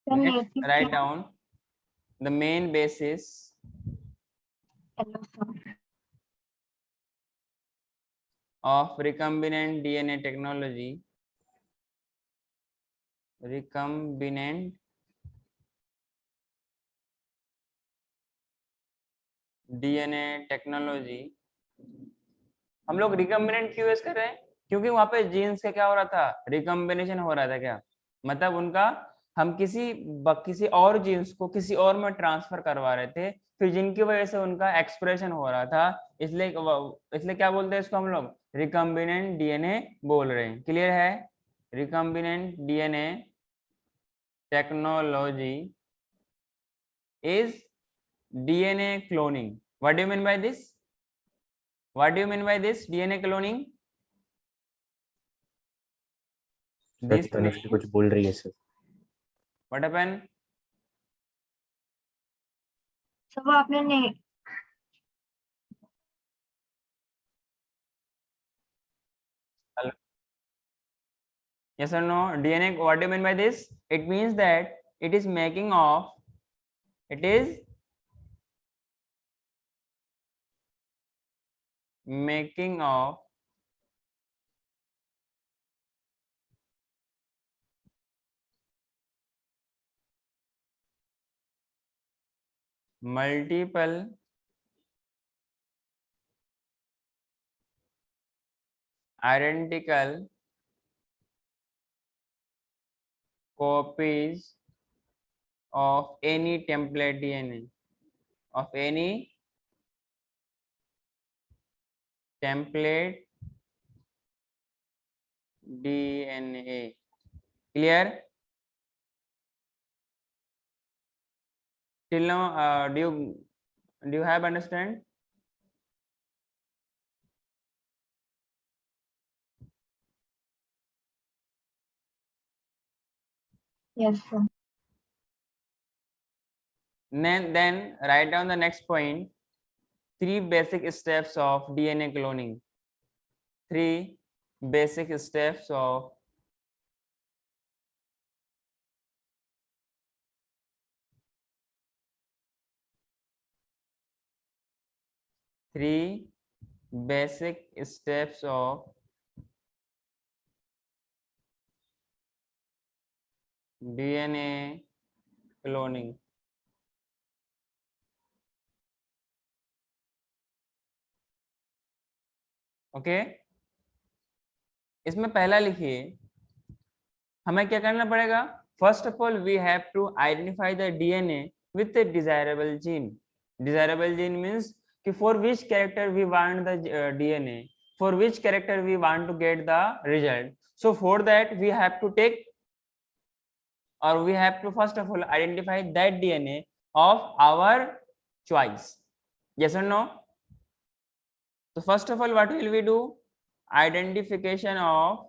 Next, write down the main basis of recombinant DNA technology. Recombinant DNA technology. हम लोग recombinant क्यों use कर रहे हैं? क्योंकि वहां पे जीन्स का क्या हो रहा था, रिकम्बिनेशन हो रहा था. क्या मतलब उनका, हम किसी और जीन्स को किसी और में ट्रांसफर करवा रहे थे, फिर जिनकी वजह से उनका एक्सप्रेशन हो रहा था. इसलिए क्या बोलते हैं इसको हम लोग? रिकम्बिनेंट डीएनए बोल रहे हैं. क्लियर है? Recombinant DNA technology is DNA cloning. What do you mean by this? What do you mean by this DNA cloning? This Tanushree कुछ बोल रही है सर. What happened? सब आपने नहीं. Hello? Yes or no? DNA. What do you mean by this? It means that it is making of. It is making of multiple identical copies of any template DNA, of any template DNA. Clear? Till now, do you have understand? Yes, sir. Then write down the next point. 3 basic steps of DNA cloning. 3 basic steps of DNA cloning. Okay, इसमें पहला लिखिए. हमें क्या करना पड़ेगा? First of all we have to identify the DNA with a desirable gene. Desirable gene means कि for which character we want the DNA, for which character we want to get the result. So for that we have to take, or we have to first of all identify that DNA of our choice. Yes or no? So first of all, what will we do? Identification of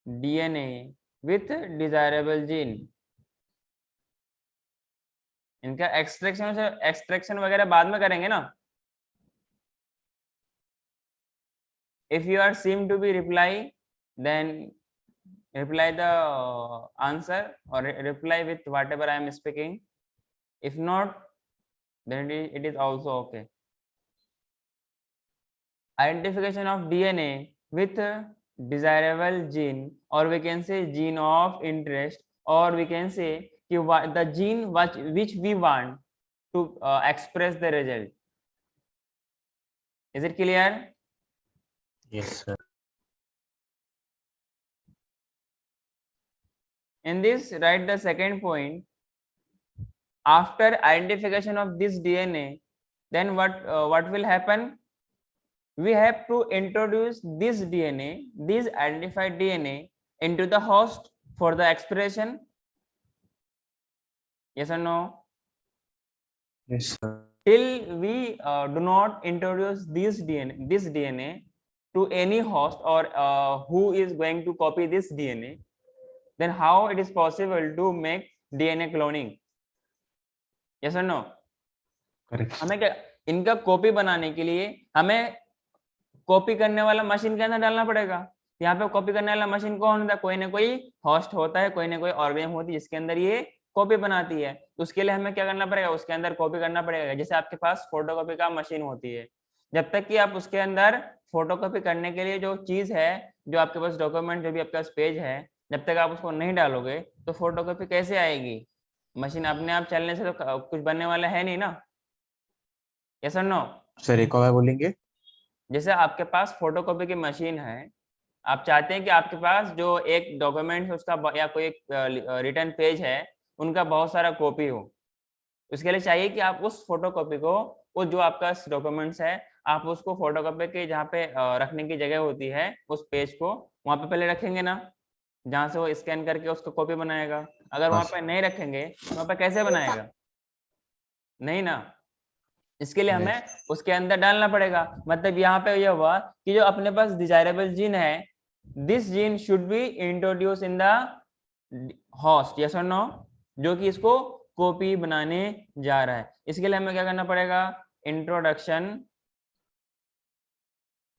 DNA with desirable gene. इनका extraction वगैरह बाद में करेंगे ना. If you are seem to be reply, then reply the answer or reply with whatever I am speaking. If not, then it is also okay. Identification of DNA with desirable gene, or we can say gene of interest, or we can say the gene which we want to express the result. Is it clear? Yes, sir. In this, write the second point. After identification of this DNA, then what will happen? We have to introduce this DNA, this identified DNA, into the host for the expression. Yes or no? Yes, sir. Till we do not introduce this DNA to any host, or who is going to copy this DNA, then how it is possible to make DNA cloning? Yes or no? Correct. हमें क्या, इनका copy बनाने के लिए हमें copy करने वाला machine के अंदर डालना पड़ेगा। यहाँ पे कॉपी करने वाला मशीन कौन होता है? कोई ना कोई होस्ट होता है, कोई ना कोई ऑर्गेनिज्म होती है जिसके अंदर ये कॉपी बनाती है। तो उसके लिए हमें क्या करना पड़ेगा? उसके अंदर कॉपी करना पड़ेगा। जैसे आपके पास फोटोकॉपी का मशीन होती है, जब तक कि आप उसके अंदर फोटोकॉपी करने के लिए जो चीज है, जो आपके पास डॉक्यूमेंट, जो भी आपके पास पेज है, जब तक आप उसको नहीं डालोगे तो फोटोकॉपी कैसे आएगी? मशीन अपने आप चलने से तो कुछ बनने वाला है नहीं ना। यस और नो? सर एक और बार बोलेंगे? जैसे आपके पास फोटोकॉपी की मशीन है, आप चाहते हैं कि आपके पास जो एक डॉक्यूमेंट है उसका या कोई एक रिटर्न पेज है, उनका बहुत सारा कॉपी हो। उसके लिए चाहिए कि आप उस फोटोकॉपी को, वो जो आपका डॉक्यूमेंट्स है, आप उसको फोटोकॉपी के जहाँ पे रखने की जगह होती है उस पेज को, वहाँ पे पहले रखेंगे ना, जहाँ से वो स्कैन करके उसको कॉपी बनाएगा। अगर हाँ वहाँ पे नहीं रखेंगे तो वहाँ पे कैसे बनाएगा? नहीं ना। इसके लिए नहीं। हमें उसके अंदर डालना पड़ेगा। मतलब यहाँ पे ये हुआ कि जो अपने पास डिजायरेबल जीन है, this gene should be introduce in the host, yes और नो, जो कि इसको कॉपी बनाने जा रहा है। इसके लिए हमें क्या करना पड़ेगा? इंट्रोडक्शन,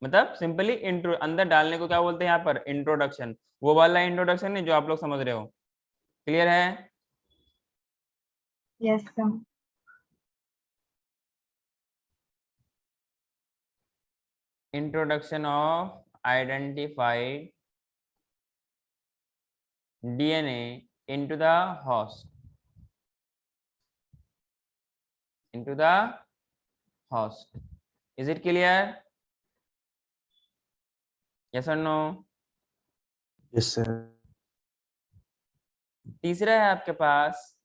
मतलब सिंपली इंट्रो, अंदर डालने को क्या बोलते हैं यहाँ पर? इंट्रोडक्शन। वो वाला इंट्रोडक्शन नहीं जो आप लोग समझ रहे हो। क्लियर है? Yes, sir. Introduction of identified DNA into the host, into the host. Is it clear? Yes or no? Yes sir. तीसरा है आपके पास,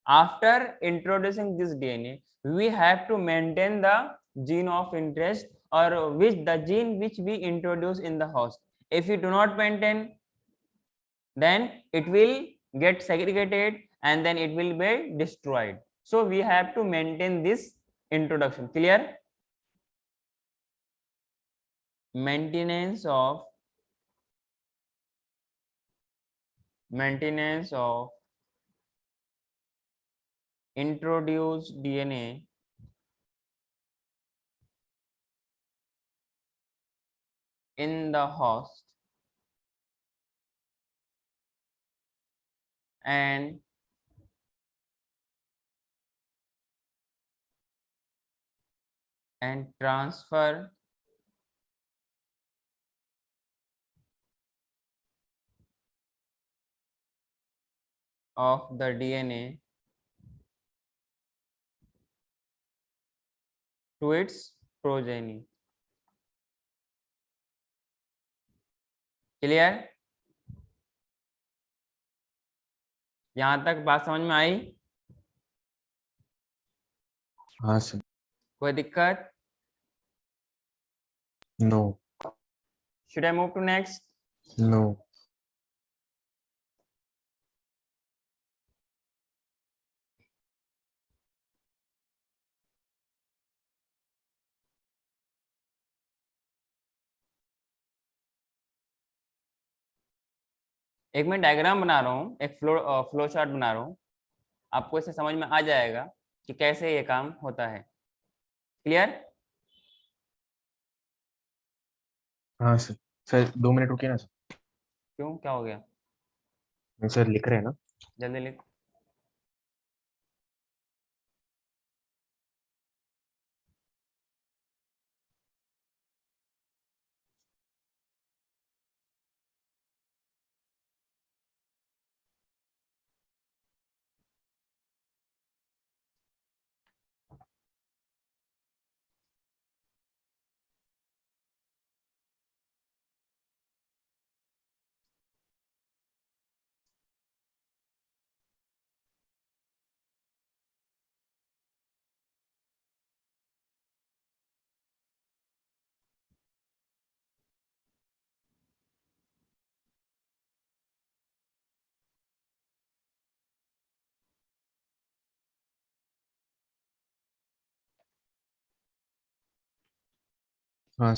after introducing this DNA we have to maintain the gene of interest, or which the gene which we introduce in the host. If you do not maintain, then it will get segregated and then it will be destroyed. So we have to maintain this introduction. Clear? maintenance of introduced DNA in the host and transfer of the DNA to its progeny. Clear? यहां तक बात समझ में आई? हाँ sir. कोई दिक्कत? No. Should I move to next? No. एक मैं डायग्राम बना रहा हूँ, एक फ्लो चार्ट बना रहा हूँ, आपको इससे समझ में आ जाएगा कि कैसे ये काम होता है। क्लियर? हाँ सर। सर 2 मिनट रुकिए ना सर। क्यों, क्या हो गया? सर लिख रहे हैं ना। जल्दी लिख। हाँ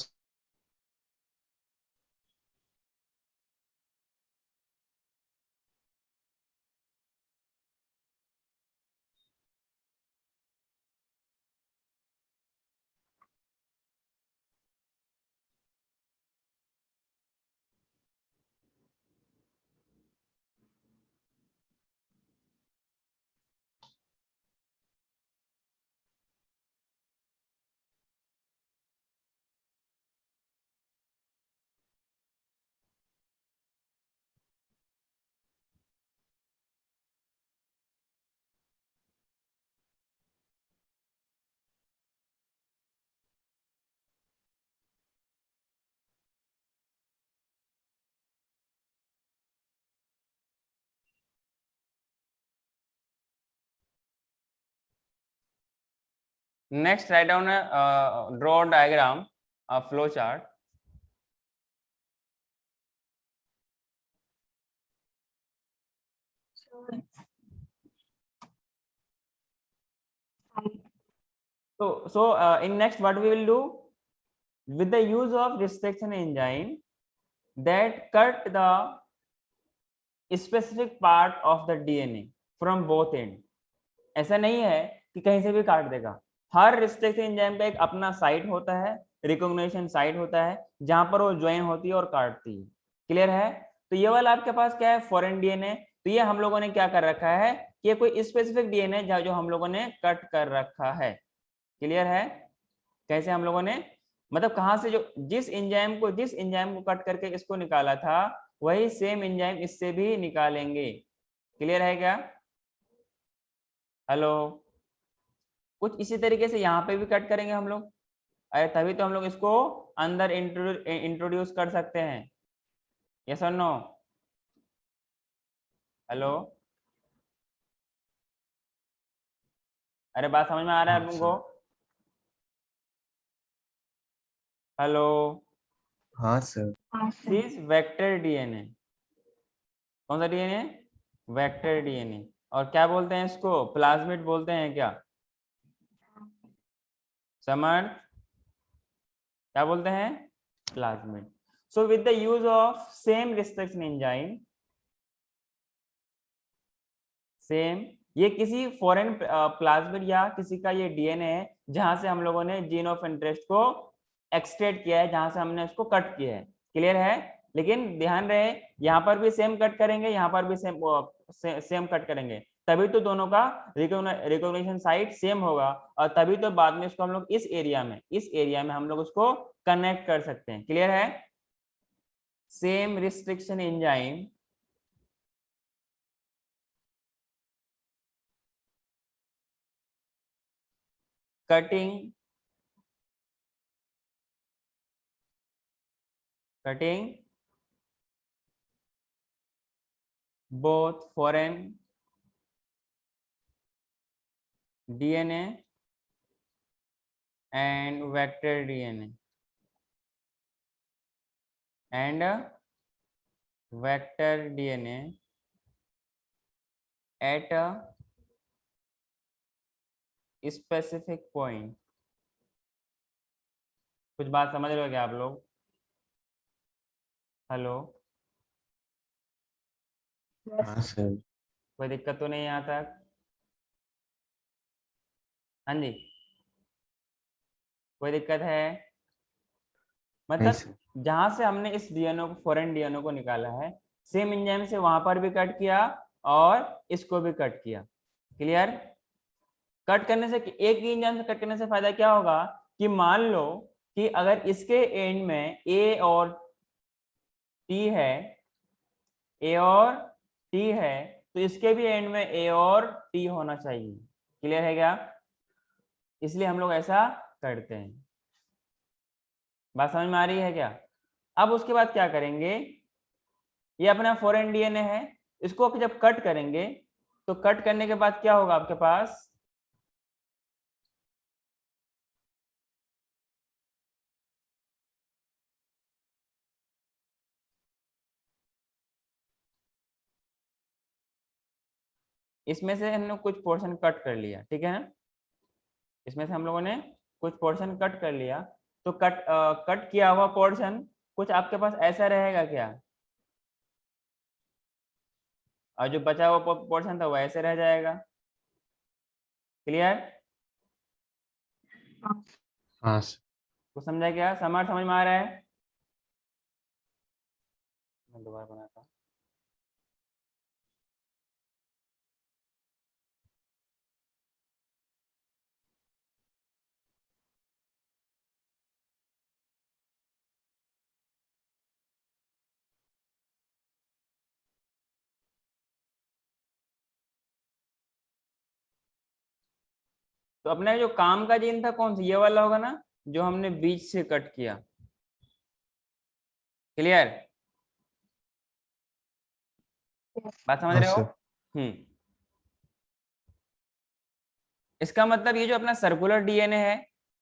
Next, write down a draw a diagram, a flow chart. So in next, what we will do with the use of restriction enzyme that cut the specific part of the DNA from both end. ऐसा नहीं है कि कहीं से भी काट देगा, हर restriction enzyme का एक अपना साइट होता है, रिकॉग्निशन साइट होता है, जहां पर वो ज्वाइन होती है और काटती है। क्लियर है? तो ये वाला आपके पास क्या है, फॉरेन डीएनए। तो ये हम लोगों ने क्या कर रखा है कि ये कोई स्पेसिफिक डीएनए जो हम लोगों ने कट कर रखा है। क्लियर है? कैसे हम लोगों ने, मतलब कहां से, जो जिस एंजाइम को कट करके इसको निकाला था, वही सेम एंजाइम इससे भी निकालेंगे। क्लियर है क्या? हेलो, कुछ इसी तरीके से यहाँ पे भी कट करेंगे हम लोग। अरे तभी तो हम लोग इसको अंदर इंट्रोड्यूस कर सकते हैं। यस और नो? हेलो, अरे बात समझ में आ रहा है हाँ तुमको? सर। हेलो, हाँ सर। हाँ सर। This vector DNA. कौन सा डीएनए? Vector DNA. और क्या बोलते हैं इसको? प्लाज्मिड बोलते हैं क्या? समर्थ, क्या बोलते हैं? Plasmid. So with the use of same restriction enzyme, same, ये किसी फॉरेन प्लाज्मिड या किसी का ये डीएनए है जहां से हम लोगों ने जीन ऑफ इंटरेस्ट को एक्सट्रैक्ट किया है, जहां से हमने उसको कट किया है। क्लियर है? लेकिन ध्यान रहे, यहाँ पर भी सेम कट करेंगे, यहाँ पर भी सेम कट करेंगे, तभी तो दोनों का रिकॉग्निशन साइट सेम होगा, और तभी तो बाद में इसको हम लोग इस एरिया में हम लोग उसको कनेक्ट कर सकते हैं। क्लियर है? Same restriction enzyme cutting both foreign DNA and vector DNA and vector DNA at a specific point। कुछ बात समझ रहे हो क्या आप लोग? हेलो, हाँ सर। कोई दिक्कत तो नहीं यहाँ तक? हाँ जी, कोई दिक्कत है? नहीं मतलब सर। जहां से हमने इस डीएनए को, फॉरेन डीएनए को निकाला है, सेम एंजाइम से वहां पर भी कट किया और इसको भी कट किया। क्लियर? कट करने से, एक ही एंजाइम से कट करने से फायदा क्या होगा कि मान लो कि अगर इसके एंड में ए और टी है, ए और टी है, तो इसके भी एंड में ए और टी होना चाहिए। क्लियर है क्या? इसलिए हम लोग ऐसा करते हैं। बात समझ में आ रही है क्या? अब उसके बाद क्या करेंगे, ये अपना फॉरेन डीएनए है, इसको जब कट करेंगे तो कट करने के बाद क्या होगा आपके पास, इसमें से हम लोग कुछ पोर्शन कट कर लिया, ठीक है ना? इसमें से हम लोगों ने कुछ पोर्शन कट कर लिया, तो कट किया हुआ पोर्शन कुछ आपके पास ऐसा रहेगा क्या, और जो बचा हुआ पोर्शन था वो ऐसे रह जाएगा। क्लियर? हाँ सर। कुछ समझा क्या? समझ में आ रहा है? मैं दोबारा बनाता हूँ। तो अपने जो काम का जीन था कौन सा, ये वाला होगा ना, जो हमने बीच से कट किया। क्लियर? बात समझ हाँ रहे हो? सर। हम्म। इसका मतलब ये जो अपना सर्कुलर डीएनए है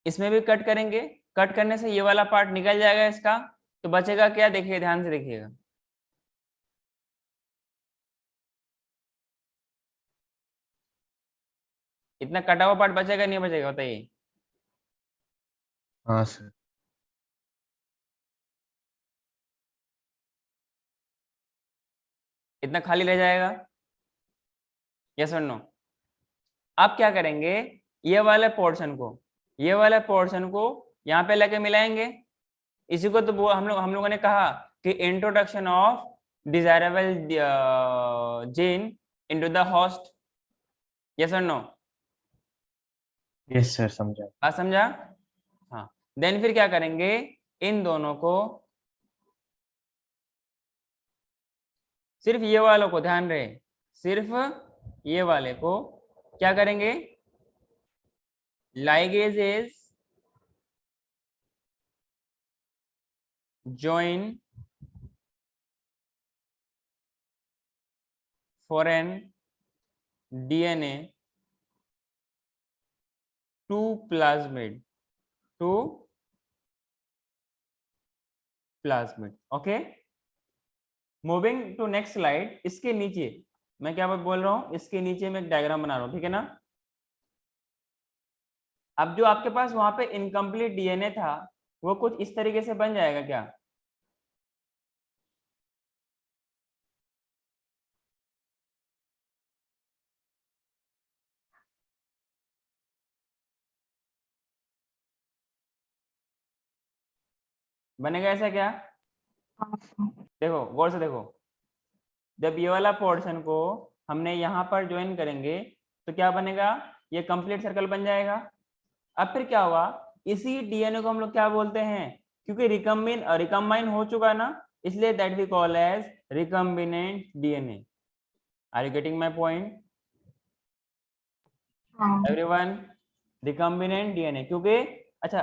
इसमें भी कट करेंगे, कट करने से ये वाला पार्ट निकल जाएगा इसका, तो बचेगा क्या, देखिए ध्यान से देखिएगा, इतना कटा हुआ पार्ट बचेगा नहीं बचेगा बताइए। हाँ सर। इतना खाली रह जाएगा, यस और नो। आप क्या करेंगे, ये वाले पोर्शन को, ये वाले पोर्शन को यहाँ पे लेके मिलाएंगे। इसी को तो हम लोगों ने कहा कि introduction of desirable gene into the host, yes और नो। यस सर, समझा। बात समझा? हाँ। देन फिर क्या करेंगे, इन दोनों को, सिर्फ ये वालों को ध्यान रहे, सिर्फ ये वाले को क्या करेंगे, ligase is join foreign DNA to plasmid, to plasmid, okay. Moving to next slide, इसके नीचे मैं क्या बोल रहा हूं, इसके नीचे मैं एक डायग्राम बना रहा हूं, ठीक है ना। अब जो आपके पास वहां पे इनकम्प्लीट डीएनए था वो कुछ इस तरीके से बन जाएगा क्या, बनेगा ऐसा क्या, हाँ सर। देखो गौर से देखो, जब ये वाला पोर्शन को हमने यहाँ पर ज्वाइन करेंगे तो क्या बनेगा, ये कंप्लीट सर्कल बन जाएगा। अब फिर क्या हुआ, इसी डीएनए को हम लोग क्या बोलते हैं, क्योंकि रिकम्बाइन हो चुका ना, इसलिए that we call as recombinant DNA. Are you getting my point हाँ एवरीवन, रिकम्बिनेंट डीएनए, क्योंकि अच्छा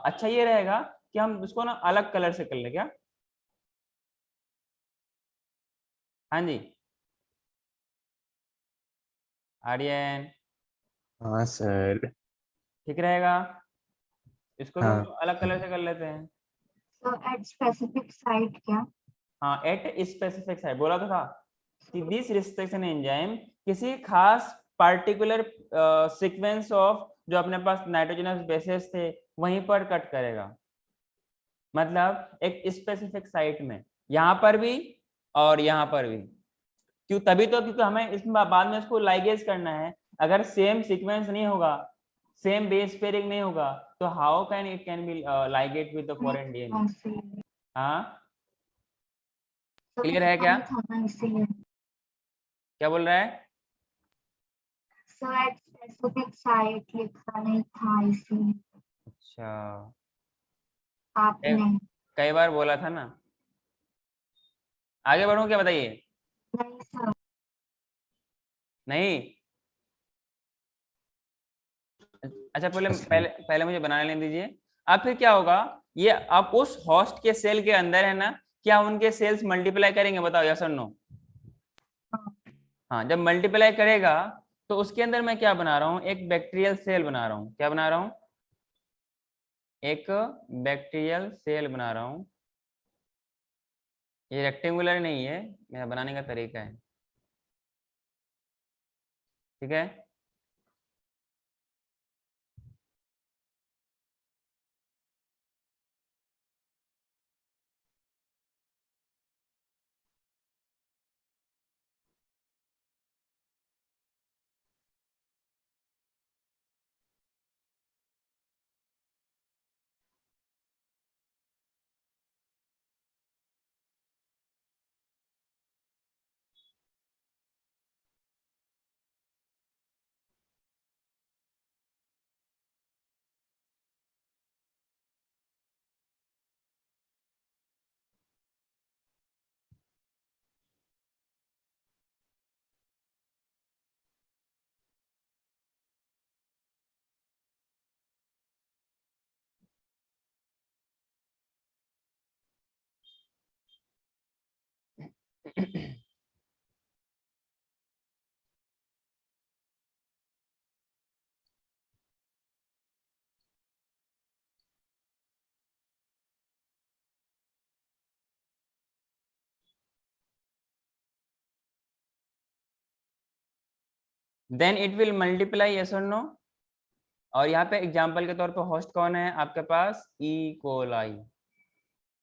अच्छा ये रहेगा कि हम उसको ना अलग कलर से कर ले क्या, हाँ जी आर्यन, हाँ सर। ठीक रहेगा, इसको भी हम हाँ लोग अलग कलर से कर लेते हैं। सो एट स्पेसिफिक साइट क्या। हाँ एट स्पेसिफिक साइट बोला तो था कि दिस रिस्ट्रिक्शन एंजाइम किसी खास पार्टिकुलर सीक्वेंस ऑफ जो अपने पास नाइट्रोजनस बेसेस थे वहीं पर कट करेगा, मतलब एक स्पेसिफिक साइट में, यहाँ पर भी और यहाँ पर भी। क्यों, तभी तो क्योंकि हमें इसमें बाद में इसको लाइगेज करना है, अगर सेम सीक्वेंस नहीं होगा, सेम बेस पेयरिंग नहीं होगा, तो how can it can be ligate with the foreign DNA. हाँ सर। हाँ तो क्लियर है लिखा क्या, नहीं था ना इसीलिए। क्या बोल रहा है, सो एट स्पेसिफिक साइट लिखा नहीं था इसीलिए। अच्छा कई आपने। कई बार बोला था ना, आगे बढ़ूं क्या बताइए, नहीं सर। नहीं, अच्छा पहले सर। पहले पहले मुझे बनाने लेने दीजिए। अब फिर क्या होगा, ये अब उस होस्ट के सेल के अंदर है ना, क्या उनके सेल्स मल्टीप्लाई करेंगे, बताओ यस और नो। हाँ हाँ जब मल्टीप्लाई करेगा तो उसके अंदर मैं क्या बना रहा हूँ, एक बैक्टीरियल सेल बना रहा हूँ, क्या बना रहा हूँ, एक बैक्टीरियल सेल बना रहा हूँ। ये रेक्टेंगुलर नहीं है, मेरा बनाने का तरीका है, ठीक है। Then it will multiply, yes और नो। और यहाँ पे एग्जाम्पल के तौर पे होस्ट कौन है आपके पास? E coli.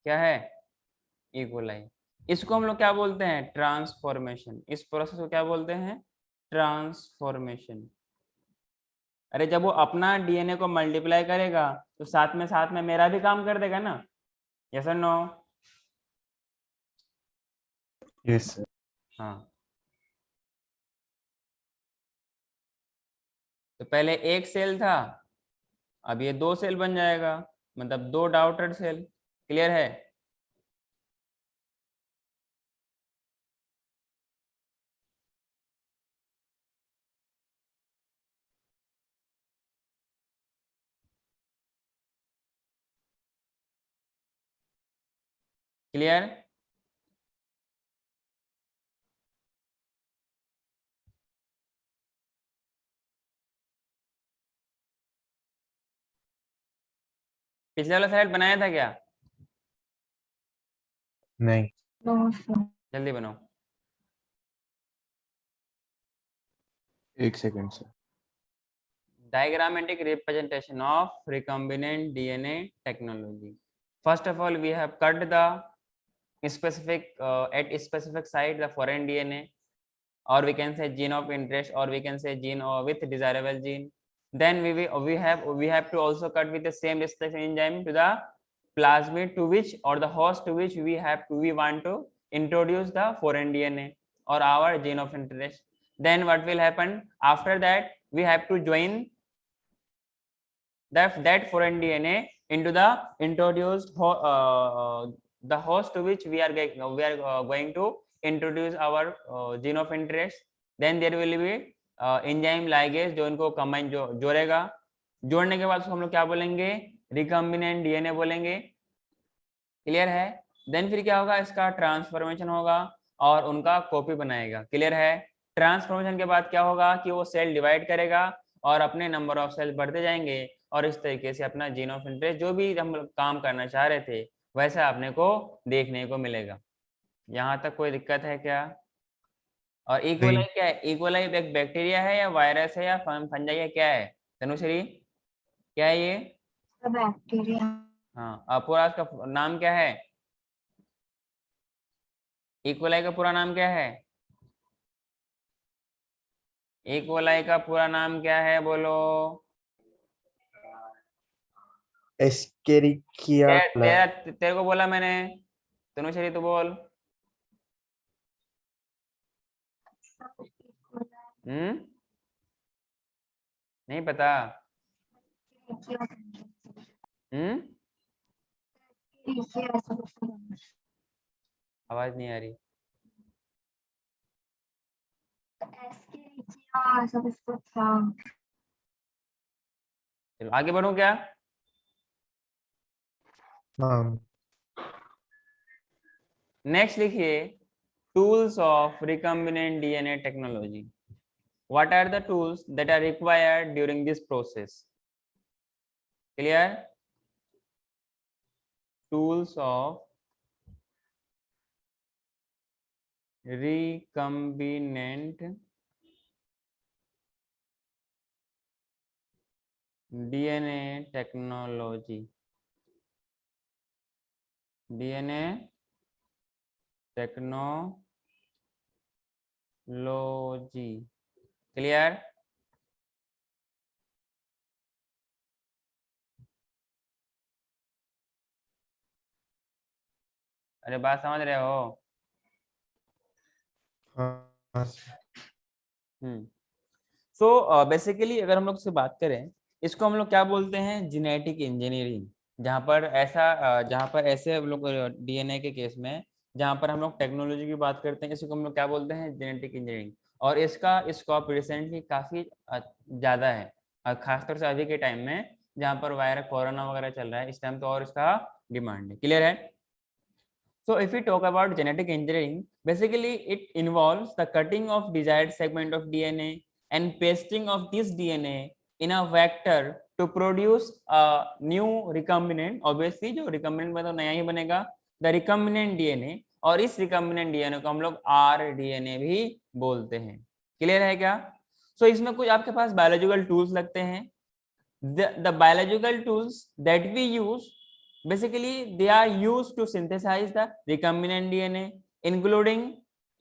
क्या है? E coli. इसको हम लोग क्या बोलते हैं? ट्रांसफॉर्मेशन। इस प्रोसेस को क्या बोलते हैं? ट्रांसफॉर्मेशन। अरे जब वो अपना डीएनए को मल्टीप्लाई करेगा तो साथ में मेरा भी काम कर देगा ना, यस और नो? Yes sir. हाँ, तो पहले एक सेल था, अब ये 2 सेल बन जाएगा, मतलब 2 डॉटेड सेल। क्लियर है? क्लियर? पिछले वाला स्लाइड बनाया था क्या? नहीं। No, sir. जल्दी बनाओ। एक second sir. Diagrammatic representation of recombinant DNA technology. First of all, we have cut the specific at specific site the foreign DNA, or we can say gene of interest, or we can say gene with desirable gene. Then we have to also cut with the same restriction enzyme to the plasmid to which, or the host to which we want to introduce the foreign DNA or our gene of interest. Then what will happen after that? We have to join that foreign DNA into the introduced the host to which we are going to introduce our gene of interest. Then there will be enzyme ligase जो इनको combine जोड़ेगा। जोड़ने के बाद उसको हम लोग क्या बोलेंगे? रिकम्बिनेंट डीएनए बोलेंगे। क्लियर है? देन फिर क्या होगा? इसका ट्रांसफॉर्मेशन होगा और उनका कॉपी बनाएगा। क्लियर है? ट्रांसफॉर्मेशन के बाद क्या होगा कि वो सेल डिवाइड करेगा और अपने नंबर ऑफ सेल बढ़ते जाएंगे और इस तरीके से अपना जीन ऑफ इंटरेस्ट जो भी हम काम करना चाह रहे थे वैसा अपने को देखने को मिलेगा। यहाँ तक कोई दिक्कत है क्या? और इकोलाई क्या है? इकोलाई एक बैक्टीरिया है या वायरस है या फंजाई है, क्या है तनुश्री? क्या है ये? बैक्टीरिया। हाँ, और पूरा उसका नाम क्या है? इकोलाई का पूरा नाम क्या है? इकोलाई का पूरा नाम क्या है बोलो? एस्केरिकिया तेरे को बोला मैंने, तनुश्री तू बोल। नहीं पता? आवाज नहीं आ रही। चलो आगे बढ़ूं क्या? नेक्स्ट लिखिए, tools of recombinant DNA technology. What are the tools that are required during this process? Clear? Tools of recombinant DNA technology. DNA technology. Clear? अरे बात समझ रहे हो? सो बेसिकली अगर हम लोग से बात करें, इसको हम लोग क्या बोलते हैं? Genetic engineering. जहाँ पर ऐसे हम लोग डीएनए के केस में जहाँ पर हम लोग टेक्नोलॉजी की बात करते हैं, इसको हम लोग क्या बोलते हैं? Genetic engineering. और इसका स्कोप रिसेंटली काफी ज्यादा है, खासतौर से अभी के टाइम में जहाँ पर वायरस कोरोना वगैरह चल रहा है इस टाइम तो और इसका डिमांड है। क्लियर है? So if we talk about genetic engineering, basically it involves the cutting of desired segment of DNA and pasting of this DNA in a vector to produce a new recombinant. Obviously जो recombinant मतलब नया ही बनेगा, the recombinant DNA, और इस recombinant DNA को हम लोग RDNA भी बोलते हैं। क्लियर है क्या? सो इसमें कुछ आपके पास बायोलॉजिकल टूल्स लगते हैं. The biological tools that we use, basically they are used to synthesize the recombinant DNA, including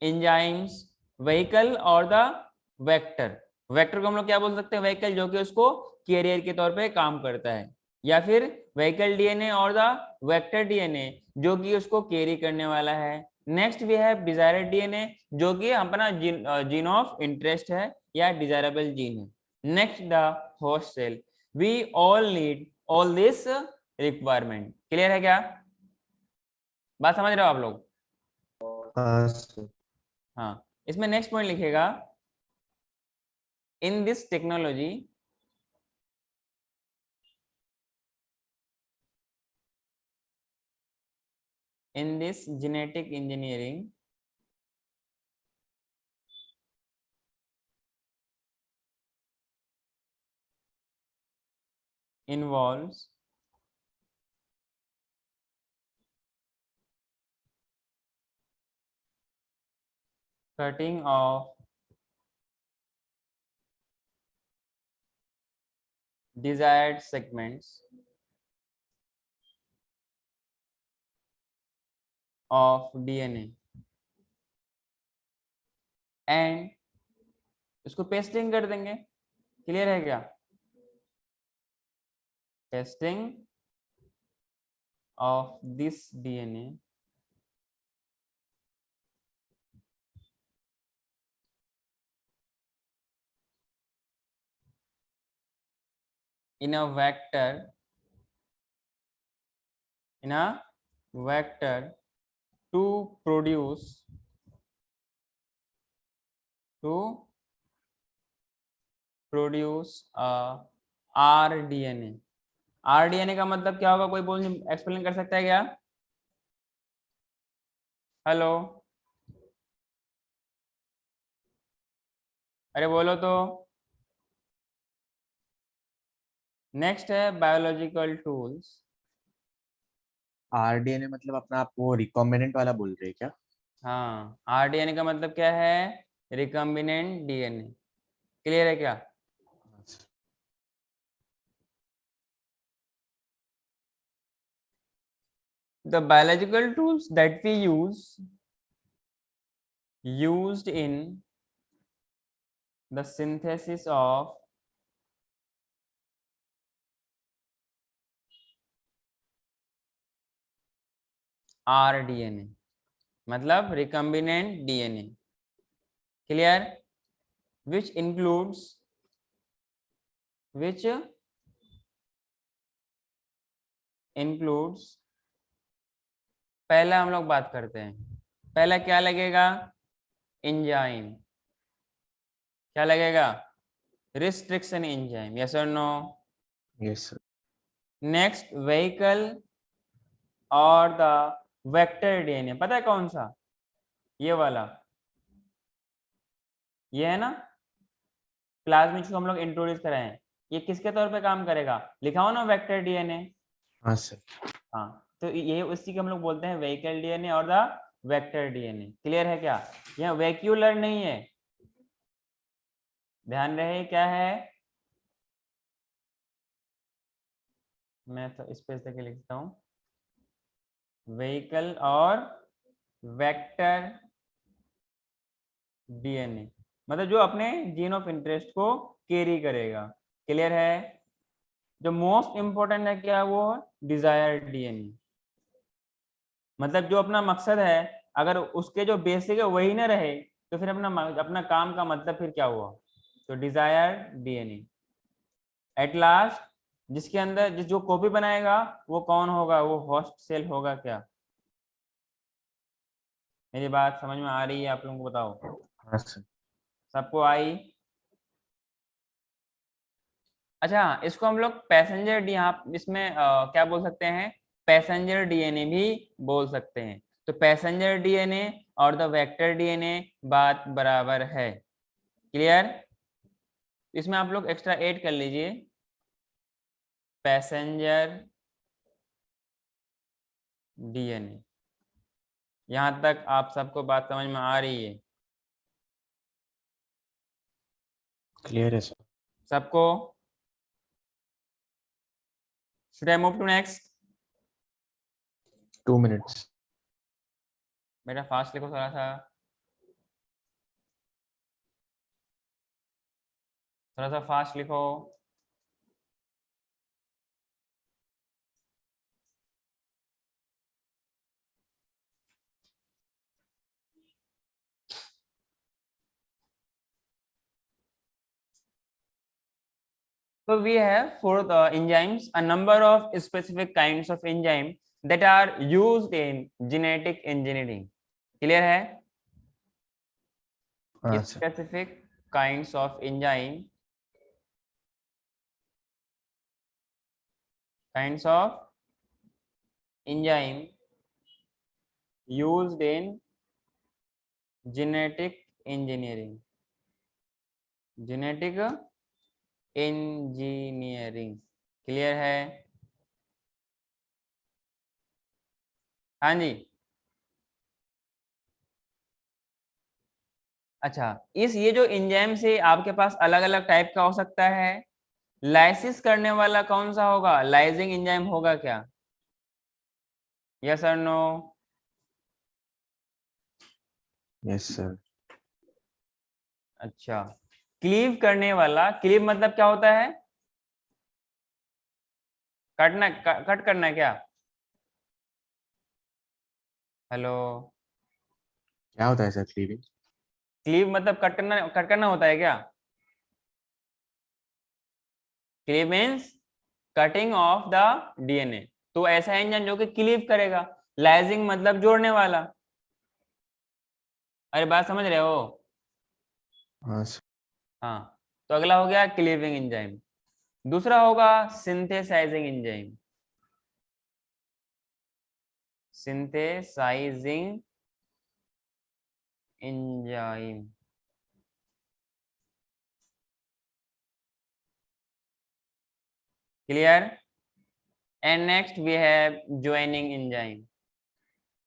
enzymes, vehicle और the vector. वेक्टर को हम लोग क्या बोल सकते हैं? व्हीकल, जो कि उसको कैरियर के तौर पे काम करता है, या फिर व्हीकल डीएनए और द वेक्टर डीएनए जो कि उसको कैरी करने वाला है. Next we have desired DNA जो कि अपना जीन ऑफ इंटरेस्ट है या डिजायरेबल जीन है. Next the host cell. We all need all this requirement. Clear है क्या? बात समझ रहे हो आप लोग? हाँ सर. हाँ, इसमें नेक्स्ट पॉइंट लिखेगा, in this technology in this genetic engineering involves cutting of desired segments of DNA and इसको पेस्टिंग कर देंगे. क्लियर है क्या? Pasting of this DNA in a vector to produce a rDNA. rDNA का मतलब क्या होगा? कोई बोल एक्सप्लेन कर सकता है क्या? हेलो, अरे बोलो तो. नेक्स्ट है बायोलॉजिकल टूल्स. आरडीएनए मतलब अपना आप वो रिकॉम्बिनेंट वाला बोल रहे हैं क्या? हाँ, rDNA का मतलब क्या है? Recombinant DNA. क्लियर है क्या? The biological tools that we used in the synthesis of rDNA मतलब recombinant DNA. Clear? which includes पहला हम लोग बात करते हैं. पहला क्या लगेगा? एंजाइम. क्या लगेगा? Restriction enzyme. यस और no? Yes sir. Next vehicle और द वेक्टर डीएनए. पता है कौन सा? ये वाला, ये है ना प्लाज्मिड को हम लोग इंट्रोड्यूस कराए हैं. ये किसके तौर पे काम करेगा? लिखा हो ना वेक्टर डीएनए. हाँ सर. हाँ, तो ये उसी को हम लोग बोलते हैं व्हीकल डीएनए और द वेक्टर डीएनए. क्लियर है क्या? यह वैक्यूलर नहीं है, ध्यान रहे. क्या है? मैं तो स्पेस देके लिखता हूँ. व्हीकल और वेक्टर डीएनए मतलब जो अपने जीन ऑफ इंटरेस्ट को कैरी करेगा. क्लियर है? जो मोस्ट इंपॉर्टेंट है क्या? वो डिजायर्ड डीएनए. मतलब जो अपना मकसद है, अगर उसके जो बेसिक है वही ना रहे तो फिर अपना काम का मतलब फिर क्या हुआ? तो डिजायर्ड डीएनए. एट लास्ट जिसके अंदर जो कॉपी बनाएगा वो कौन होगा? वो होस्ट सेल होगा. क्या मेरी बात समझ में आ रही है आप लोगों को? बताओ, हाँ सर. सबको आई? अच्छा, इसको हम लोग पैसेंजर डी, यहाँ इसमें क्या बोल सकते हैं? पैसेंजर डीएनए भी बोल सकते हैं. तो पैसेंजर डीएनए और द वेक्टर डीएनए बात बराबर है. क्लियर? इसमें आप लोग एक्स्ट्रा ऐड कर लीजिए पैसेंजर डीएनए. यहां तक आप सबको बात समझ में आ रही है? क्लियर है सर। सबको? Should I move to next? 2 minutes। बेटा फास्ट लिखो थोड़ा सा, थोड़ा सा फास्ट लिखो। So we have for the enzymes a number of specific kinds of enzyme that are used in genetic engineering. Clear है? हाँ sir. Specific kinds of enzyme, used in genetic engineering. Clear है? हाँ जी। अच्छा, ये जो enzyme से आपके पास अलग अलग टाइप का हो सकता है। लाइसिस करने वाला कौन सा होगा? लाइजिंग एंजाइम होगा क्या? यस और नो? Yes sir. अच्छा, क्लीव करने वाला, क्लीव मतलब क्या होता है? कटना, कट करना है क्या? हेलो, क्या होता है सर क्लीविंग? क्लीव मतलब कट करना होता है क्या? Cleave means cutting of the DNA. तो ऐसा एंजाइम जो कि क्लीव करेगा। लाइजिंग मतलब जोड़ने वाला। अरे बात समझ रहे हो? हाँ सर। हाँ, तो अगला हो गया क्लीविंग एंजाइम। दूसरा होगा synthesizing enzyme. Synthesizing enzyme, clear? And next we have joining enzyme.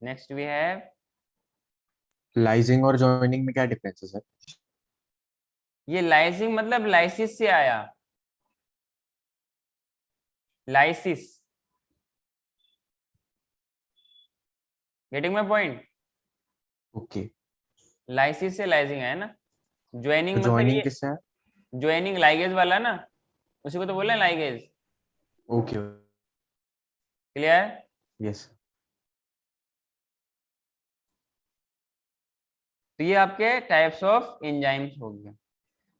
Next we have, lysing और जॉइनिंग में क्या डिफरेंस है सर? ये लाइजिंग मतलब लाइसिस से आया। Lysis, getting my point? Okay. Lysis से लाइजिंग है ना। ज्वाइनिंग तो मतलब जॉइनिंग ये, किससे है? ज्वाइनिंग लाइगेज वाला ना, उसी को तो बोल रहे हैं लाइगेज। ओके। क्लियर? यस। तो ये आपके टाइप्स ऑफ एंजाइम्स हो गए।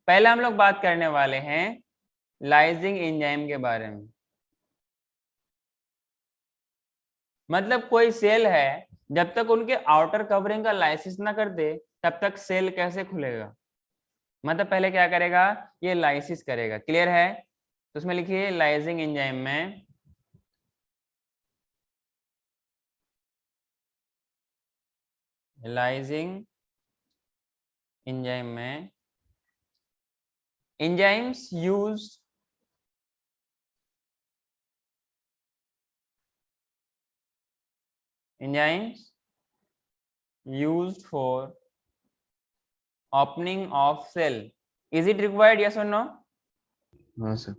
पहले हम लोग बात करने वाले हैं लाइजिंग एंजाइम के बारे में। मतलब कोई सेल है, जब तक उनके आउटर कवरिंग का लाइसिस ना कर दे तब तक सेल कैसे खुलेगा? मतलब पहले क्या करेगा? ये लाइसिस करेगा। क्लियर है? तो उसमें लिखिए लाइजिंग एंजाइम में, लाइजिंग एंजाइम में enzymes used for opening of cell. Is it required? Yes or no? हाँ सर।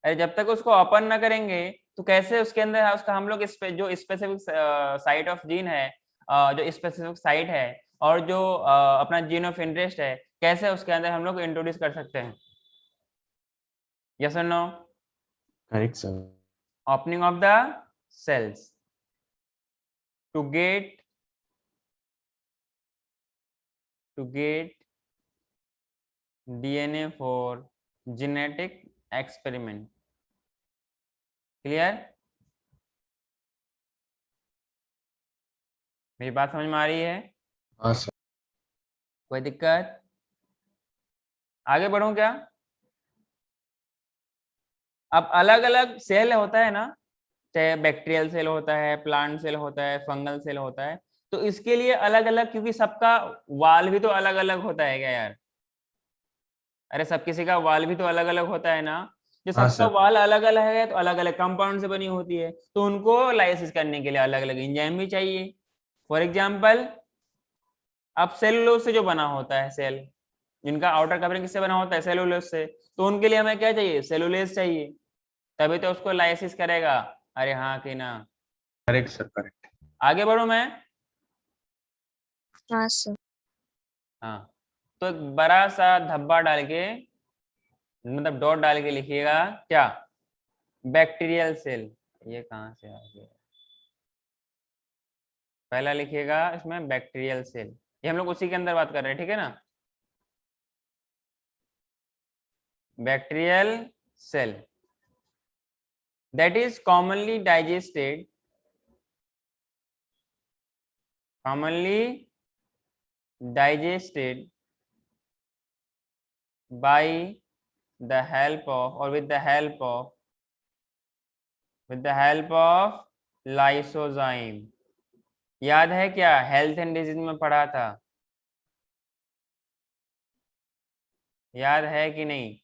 अरे जब तक उसको ओपन ना करेंगे तो कैसे उसके अंदर उसका हम लोग जो स्पेसिफिक साइट ऑफ जीन है, जो स्पेसिफिक साइट है और जो अपना जीन ऑफ इंटरेस्ट है, कैसे उसके अंदर हम लोग इंट्रोड्यूस कर सकते हैं? यस और no? Correct sir. Opening of the cells to get DNA for genetic experiment. Clear? मेरी बात समझ में आ रही है? हाँ सर। कोई दिक्कत? आगे बढ़ूं क्या? अब अलग अलग सेल होता है ना, चाहे बैक्टीरियल सेल होता है, प्लांट सेल होता है, फंगल सेल होता है, तो इसके लिए अलग अलग, क्योंकि सबका वाल भी तो अलग अलग होता है क्या यार? अरे सब किसी का वाल भी तो अलग अलग होता है ना। जो हाँ सबका सर। वाल अलग अलग है तो अलग अलग कंपाउंड से बनी होती है, तो उनको लाइसिस करने के लिए अलग अलग एंजाइम भी चाहिए। फॉर एग्जाम्पल, अब सेलुलोज से जो बना होता है सेल, जिनका आउटर कवरिंग किससे बना होता है, सेलुलोज से, तो उनके लिए हमें क्या चाहिए, सेलुलोज चाहिए, तभी तो उसको लाइसिस करेगा। अरे हाँ कि ना? Correct sir, correct. आगे बढ़ू मैं? हाँ सर। हाँ, तो एक बड़ा सा धब्बा डाल के, मतलब डॉट डाल के लिखिएगा क्या, बैक्टीरियल सेल। ये कहाँ से आ गया, पहला लिखिएगा इसमें बैक्टीरियल सेल, ये हम लोग उसी के अंदर बात कर रहे हैं, ठीक है ना? Bacterial cell that is commonly digested by the help of or with the help of lysozyme। याद है क्या, हेल्थ एंड डिजीज में पढ़ा था, याद है कि नहीं?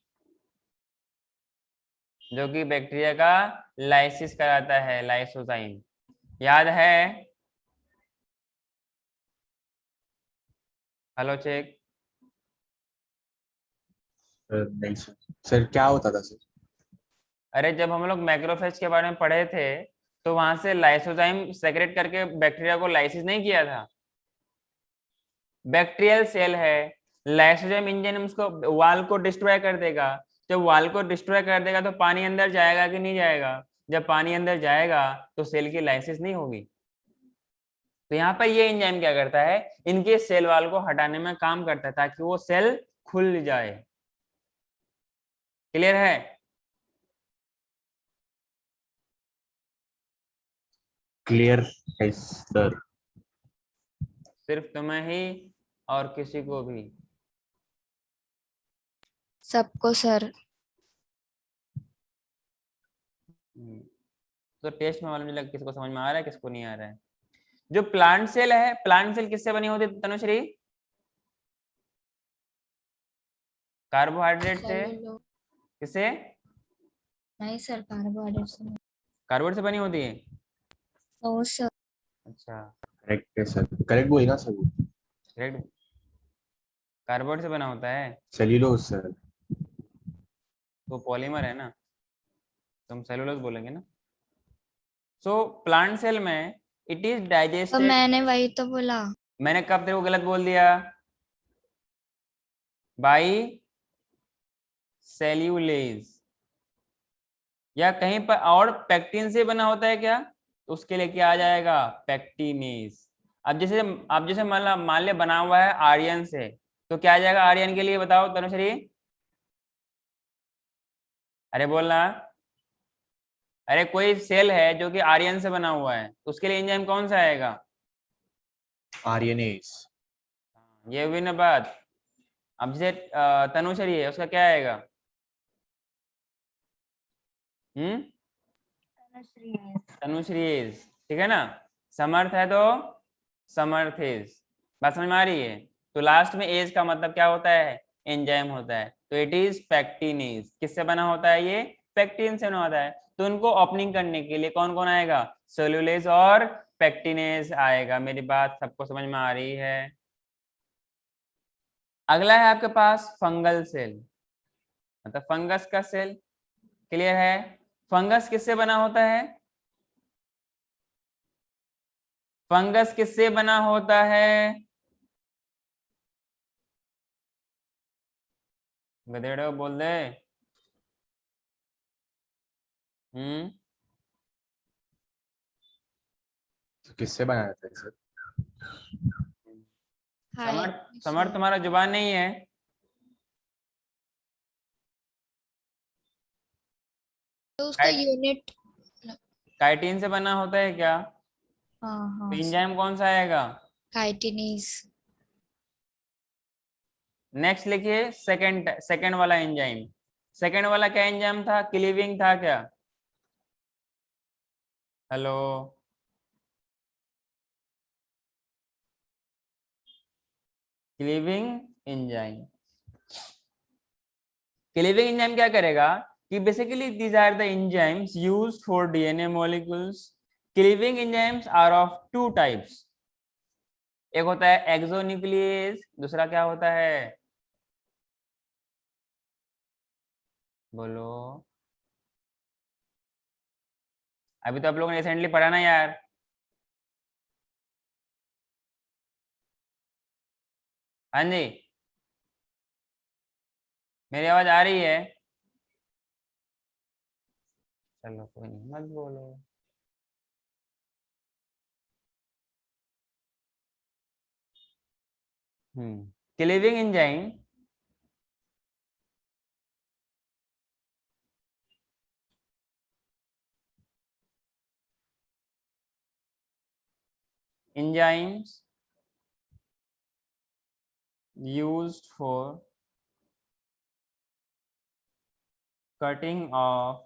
जो कि बैक्टीरिया का लाइसिस कराता है, लाइसोजाइम, याद है? Hello check. नहीं सर। सर क्या होता था सर? अरे जब हम लोग मैक्रोफेज के बारे में पढ़े थे तो वहां से लाइसोजाइम सेक्रेट करके बैक्टीरिया को लाइसिस नहीं किया था। बैक्टीरियल सेल है, लाइसोजाइम एंजाइम उसको वाल को डिस्ट्रॉय कर देगा। जब वाल को डिस्ट्रॉय कर देगा तो पानी अंदर जाएगा कि नहीं जाएगा? जब पानी अंदर जाएगा तो सेल की लाइसिस नहीं होगी। तो यहाँ पर ये एंजाइम क्या करता है, इनके सेल वाल को हटाने में काम करता है ताकि वो सेल खुल जाए। क्लियर है? क्लियर है सर। सिर्फ तुम्हें ही और किसी को भी? सबको सर। तो टेस्ट में मालूम चला किसको समझ में आ रहा है किसको नहीं आ रहा है। जो प्लांट सेल है, प्लांट सेल किससे बनी होती है तनुश्री? कार्बोहाइड्रेट से। सेलुलो- किससे? नहीं सर, कार्बोहाइड्रेट से नहीं। कार्बोहाइड्रेट से बनी होती है। ओ सर। अच्छा, करेक्ट है सर, करेक्ट बोली ना सर? रेड कार्बोहाइड्रेट से बना होता है सेल्यूलोज सर। तो पॉलीमर है ना, तुम सेलुलोज बोलेंगे ना। सो प्लांट सेल में इट इज तो डाइजेस्टेड। मैंने वही तो बोला। मैंने कब तेरे को गलत बोल दिया? बाई सेल्यूलेज, या कहीं पर और पेक्टिन से बना होता है क्या? तो उसके लिए क्या आ जाएगा, पेक्टिनेज। अब जैसे मान ले बना हुआ है आर्यन से, तो क्या आ जाएगा आर्यन के लिए, बताओ तनुश्री? अरे बोलना। अरे कोई सेल है जो कि आर्यन से बना हुआ है तो उसके लिए एंजाइम कौन सा आएगा? आर्यनेज। ये हुई ना बात। अब जैसे तनुश्री है, उसका क्या आएगा? तनुश्रीज, ठीक है ना। समर्थ है तो समर्थेज। बात समझ में आ रही है? तो लास्ट में एज का मतलब क्या होता है, एंजाइम होता है। तो इट इज पेक्टिनेज। किससे बना होता है ये? पेक्टिन से बना होता है। तो इनको ओपनिंग करने के लिए कौन कौन आएगा? सेलुलेज और पेक्टिनेज आएगा। मेरी बात सबको समझ में आ रही है? अगला है आपके पास फंगल सेल, मतलब फंगस का सेल। क्लियर है? फंगस किससे बना होता है? फंगस किससे बना होता है? गधेड़ो बोल दे। तो किससे बनाया था सर? समर्थ तुम्हारा जुबान नहीं है। तो उसका यूनिट। काइटिन से बना होता है क्या? हाँ हाँ। तो एंजाइम कौन सा आएगा? काइटिनेज। नेक्स्ट लिखिए सेकंड वाला एंजाइम। सेकंड वाला क्या एंजाइम था, क्लीविंग था क्या? Hello, cleaving enzyme. Cleaving enzyme क्या करेगा कि basically these are the enzymes used for DNA molecules. Cleaving enzymes are of two types. एक होता है एक्सोन्यूक्लियेज, दूसरा क्या होता है? बोलो। अभी तो आप लोगों ने रिसेंटली पढ़ा ना यार। हाँ जी, मेरी आवाज आ रही है? चलो कोई नहीं, मत बोलो। Cleaving enzyme enzymes used for cutting of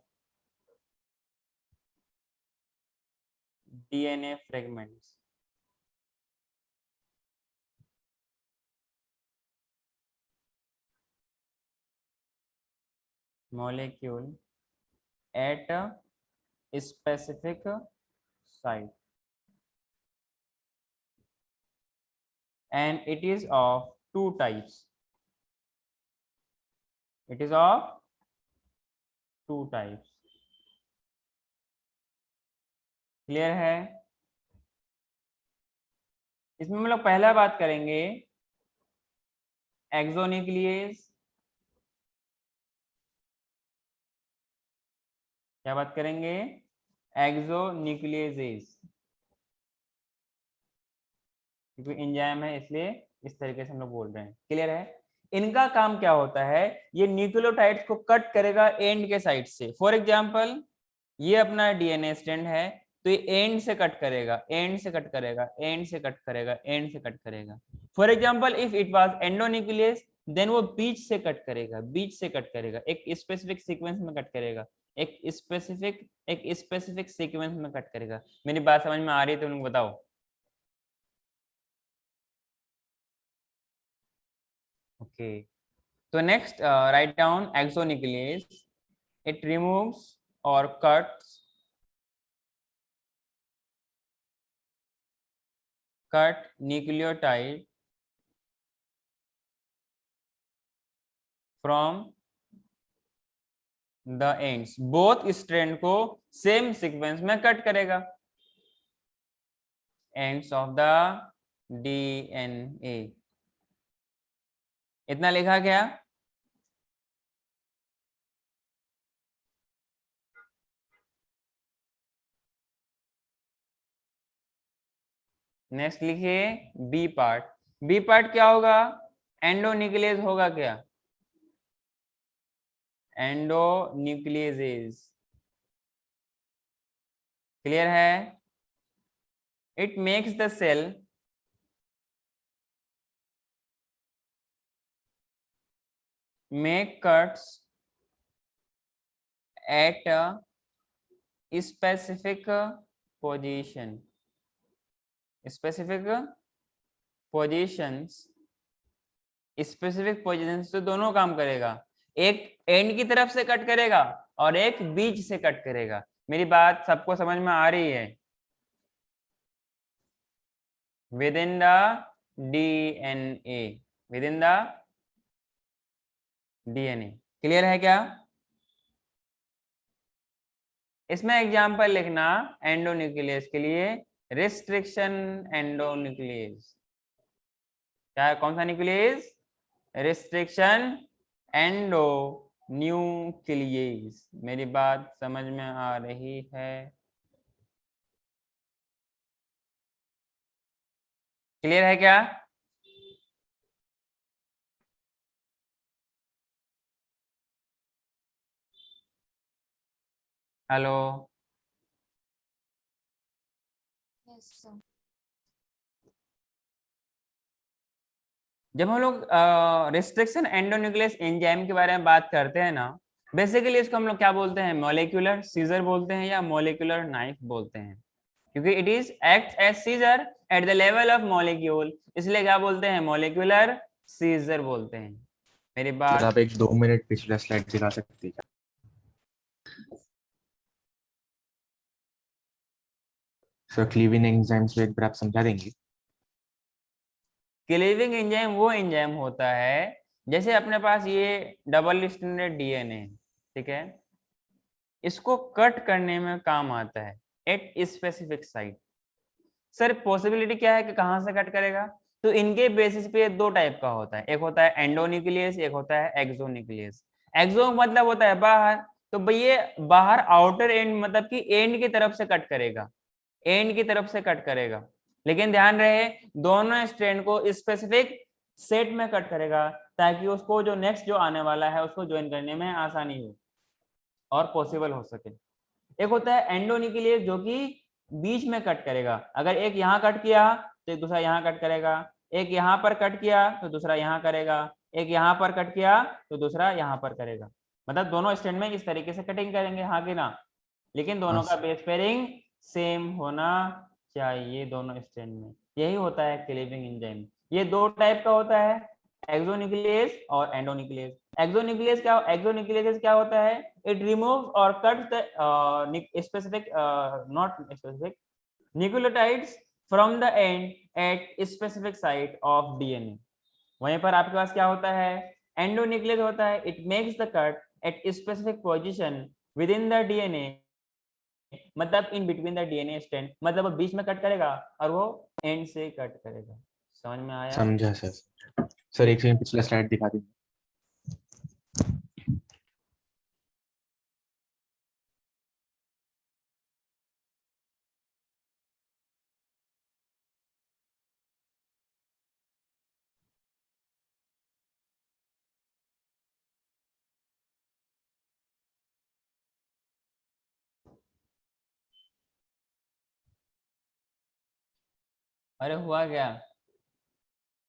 DNA fragments. Molecule at a specific site, and it is of two types. It is of two types. Clear है? इसमें हम लोग पहला बात करेंगे एक्सोन्यूक्लियस। क्या बात करेंगे? एक्सोन्यूक्लियसेस, क्योंकि एंजाइम है इसलिए इस तरीके से हम लोग बोल रहे हैं। क्लियर है? इनका काम क्या होता है? ये न्यूक्लियोटाइड्स को कट करेगा एंड के साइड से। फॉर एग्जांपल ये अपना डीएनए स्ट्रैंड है, तो ये एंड से कट करेगा, एंड से कट करेगा, एंड से कट करेगा, एंड से कट करेगा। For example if it was endonuclease, then वो बीच से कट करेगा, बीच से कट करेगा, एक स्पेसिफिक सीक्वेंस में कट करेगा, एक स्पेसिफिक सीक्वेंस में कट करेगा। मेरी बात समझ में आ रही है तो उनको बताओ। ओके, तो next right down exonuclease, it removes और cuts cut nucleotide from the ends। Both strand को सेम सीक्वेंस में कट करेगा, एंड्स ऑफ द डीएनए। इतना लिखा क्या? नेक्स्ट लिखिए बी पार्ट। बी पार्ट क्या होगा? एंडोन्यूक्लियस होगा क्या? एंडोन्यूक्लियसेस। क्लियर है? It makes the cell make cuts at a specific position, specific positions तो दोनों काम करेगा, एक एंड की तरफ से कट करेगा और एक बीच से कट करेगा। मेरी बात सबको समझ में आ रही है? With in the DNA, with in the DNA. Clear है क्या? इसमें एग्जांपल लिखना एंडोन्यूक्लियस के लिए, रिस्ट्रिक्शन एंडोन्यूक्लियस। क्या, कौन सा न्यूक्लियस? Restriction endonuclease. मेरी बात समझ में आ रही है? क्लियर है क्या? Hello, Yes, sir. जब हम लोग रिस्ट्रिक्शन एंडोन्यूक्लियस एंजाइम के बारे में बात करते हैं ना, बेसिकली इसको हम लोग क्या बोलते हैं? मॉलिक्यूलर सीजर बोलते हैं या मॉलिक्यूलर नाइफ बोलते हैं, क्योंकि it is act as scissor at the level of molecule, इसलिए क्या बोलते हैं? मॉलिक्यूलर सीजर बोलते हैं। मेरी सर बात, आप एक 2 मिनट पिछला स्लाइड दिखा सकते हैं क्या? सर क्लीविंग एंजाइम्स एक बार आप समझा देंगे? क्लीविंग एंजाइम वो एंजाइम होता है, जैसे अपने पास ये डबल स्ट्रैंडेड डीएनए, ठीक है, इसको कट करने में काम आता है at specific site. Sir possibility क्या है कि कहाँ से कट करेगा? तो इनके बेसिस पे दो टाइप का होता है, एक होता है एंडोन्यूक्लियस, एक होता है एक्सोन्यूक्लियस। एक्सो मतलब होता है बाहर, तो भाई ये बाहर आउटर एंड मतलब कि एंड की तरफ से कट करेगा, एंड की तरफ से कट करेगा। लेकिन ध्यान रहे दोनों स्ट्रैंड को स्पेसिफिक सेट में कट करेगा ताकि उसको जो नेक्स्ट जो आने वाला है उसको ज्वाइन करने में आसानी हो और पॉसिबल हो सके। एक होता है एंडोन्यूक्लियस जो कि बीच में कट करेगा, अगर एक यहाँ कट किया तो एक दूसरा यहाँ कट करेगा, एक यहाँ पर कट किया तो दूसरा यहाँ करेगा, एक यहाँ पर कट किया तो दूसरा यहाँ पर करेगा। मतलब दोनों स्टैंड में इस तरीके से कटिंग करेंगे, हाँ कि ना? लेकिन दोनों का बेस पेयरिंग सेम होना चाहिए दोनों स्टैंड में, यही होता है क्लीविंग एंजाइम। ये दो टाइप का होता है, एक्सोन्यूक्लियस और एंडोन्यूक्लियस। एक्सोन्यूक्लियस क्या होता है? इट रिमूव्स और cuts the specific not specific nucleotides from the end at specific site of DNA. वहीं पर आपके पास क्या होता है? एंडोन्यूक्लियस होता है, it makes the cut at specific position within the DNA, मतलब in between the DNA strand, मतलब वो बीच में कट करेगा और वो एंड से कट करेगा। समझ में आया? समझा सर। सर एक सेकंड पिछला स्लाइड दिखा दीजिए। अरे हुआ क्या?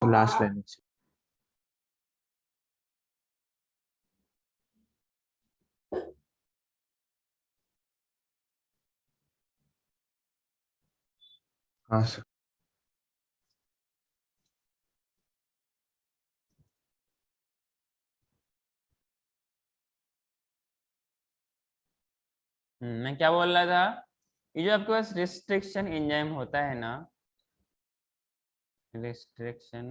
Last line. हाँ सर। मैं क्या बोल रहा था, ये जो आपके पास रिस्ट्रिक्शन एंजाइम होता है ना, रिस्ट्रिक्शन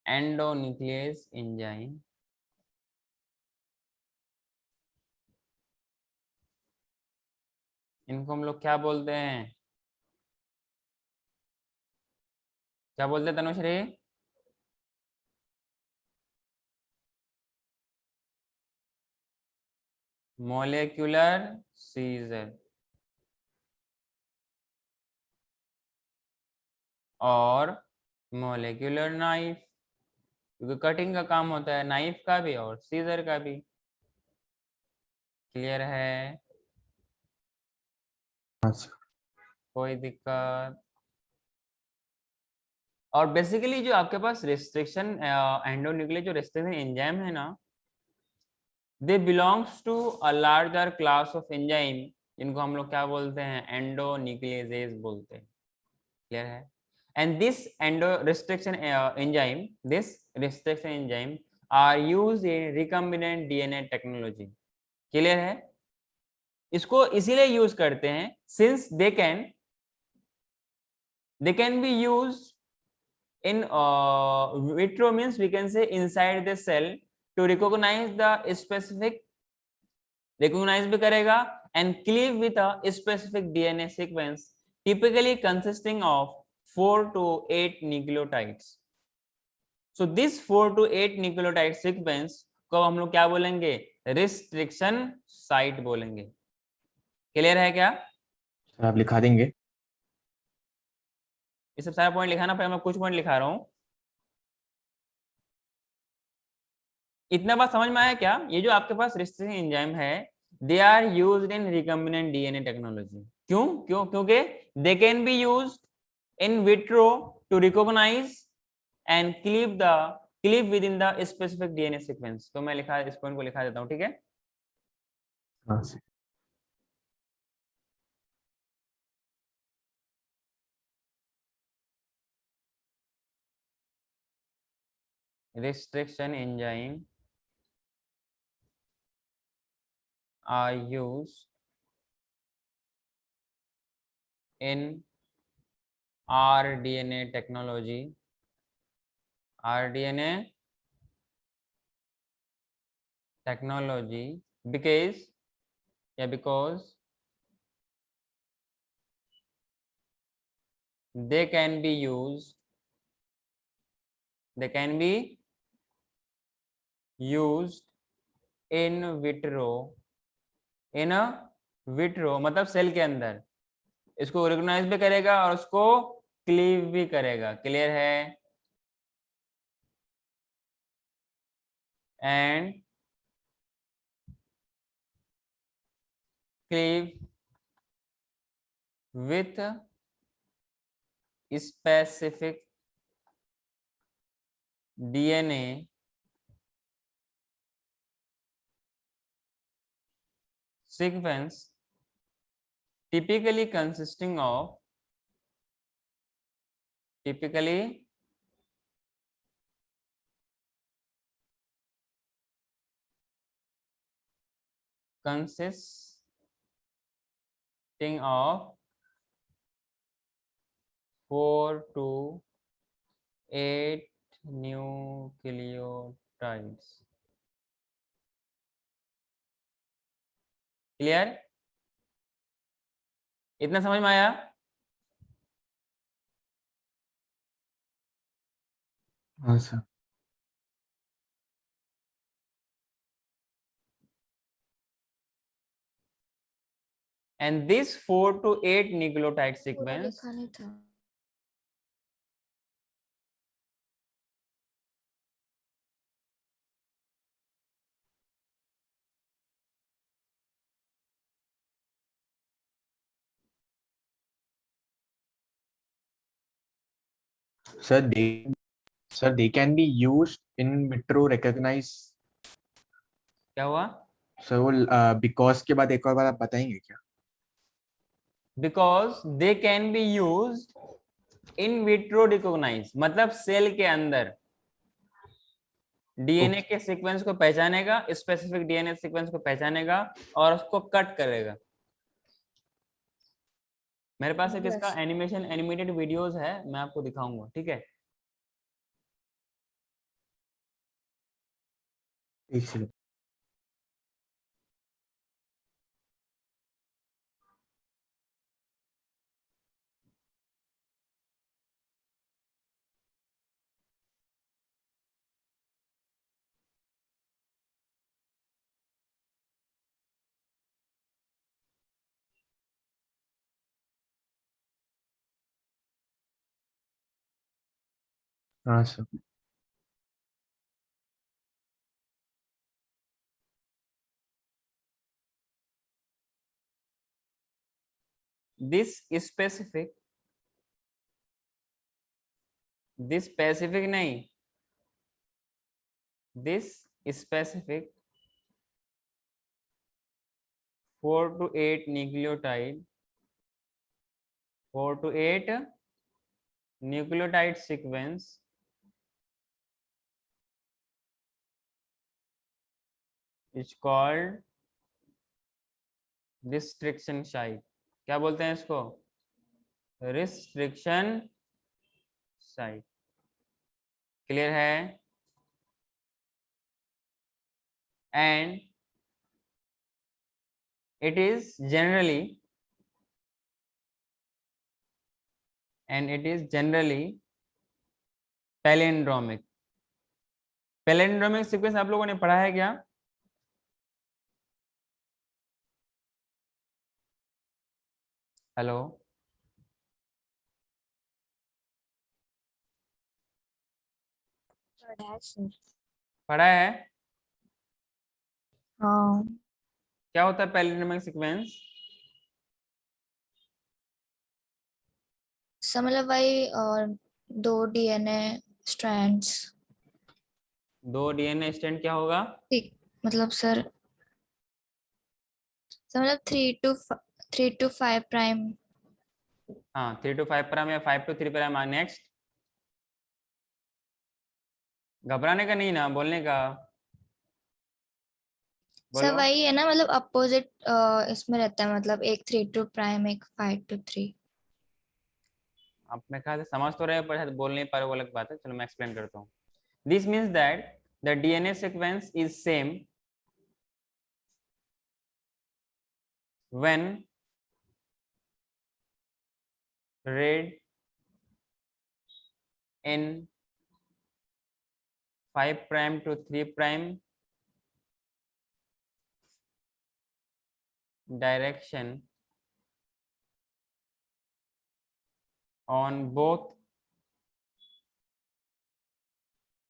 एंडोन्यूक्लियस एंजाइम, इनको हम लोग क्या बोलते हैं? क्या बोलते हैं तनुश्री? मोलेक्युलर सीजर और मोलेक्युलर नाइफ, क्योंकि कटिंग का काम होता है नाइफ का भी और सीजर का भी। क्लियर है? हाँ सर। कोई दिक्कत? और बेसिकली जो आपके पास रिस्ट्रिक्शन एंडोन्यूक्लियस जो रिस्ट्रिक्शन एंजाइम है ना, they belongs to a larger class of enzyme, जिनको हम लोग क्या बोलते हैं? एंडोन्यूक्लियेजेस बोलते हैं। क्लियर है? and this restriction enzyme are used in recombinant DNA technology। Clear है? इसको इसीलिए यूज करते हैं since they can be used in vitro, means we can say inside the cell to recognize the specific, recognize भी करेगा and cleave with a specific DNA sequence typically consisting of 4 to 8 nucleotides। So this 4 to 8 nucleotide sequence को हम लोग क्या बोलेंगे? Restriction site बोलेंगे। Clear है क्या? सर आप लिखा देंगे? ये सब सारा पॉइंट लिखाना पड़ेगा, मैं कुछ पॉइंट लिखा रहा हूँ। इतना बात समझ में आया क्या? ये जो आपके पास रिस्ट्रिक्शन एंजाइम है, they are used in recombinant DNA technology. क्योंकि they can be used in vitro to recognise and cleave within the specific DNA sequence. तो मैं लिखा इस पॉइंट को लिखा देता हूँ, ठीक है? हाँ sir. Restriction enzyme are used in rDNA technology, rDNA technology because because they can be used in vitro मतलब सेल के अंदर, इसको रिकॉग्नाइज भी करेगा और उसको क्लीव भी करेगा। क्लियर है? And cleave with specific DNA sequence typically consisting of consisting of 4 to 8 nucleotides। Clear? इतना समझ में आया? हाँ sir. And this 4 to 8 nucleotide पूरा sequence लिखा नहीं था। Sir, they can be used in vitro recognize। क्या हुआ? सर वो बिकॉज के बाद एक और बार आप बताएंगे क्या? Because they can be used in vitro recognize मतलब सेल के अंदर डीएनए के सीक्वेंस को पहचानेगा, स्पेसिफिक डीएनए सीक्वेंस को पहचानेगा और उसको कट करेगा। मेरे पास एक इसका एनिमेशन एनिमेटेड वीडियोस है, मैं आपको दिखाऊंगा, ठीक है? एक सेकंड। हाँ सर। दिस स्पेसिफिक नहीं, this specific 4 to 8 nucleotide sequence is called restriction site। क्या बोलते हैं इसको? Restriction site. क्लियर है? And it is generally palindromic। Palindromic sequence आप लोगों ने पढ़ा है क्या? हेलो, पढ़ा है? हाँ क्या होता है पैलिंड्रोमिक सीक्वेंस? सर मतलब भाई और 2 डीएनए स्ट्रैंड्स। 2 डीएनए स्ट्रैंड क्या होगा? ठीक मतलब सर मतलब 3 to 5 प्राइम। हाँ, 3 to 5 प्राइम या 5 to 3 प्राइम। नेक्स्ट, घबराने का नहीं ना, बोलने का। सर बोलो। वही है ना, मतलब अपोजिट इसमें रहता है, मतलब एक 3 to प्राइम एक 5 to 3। आप मेरे ख्याल से समझ तो रहे हो, पर शायद बोल नहीं पा रहे, वो अलग बात है। चलो मैं एक्सप्लेन करता हूँ। This means that the DNA sequence is same when read in 5' to 3' direction on both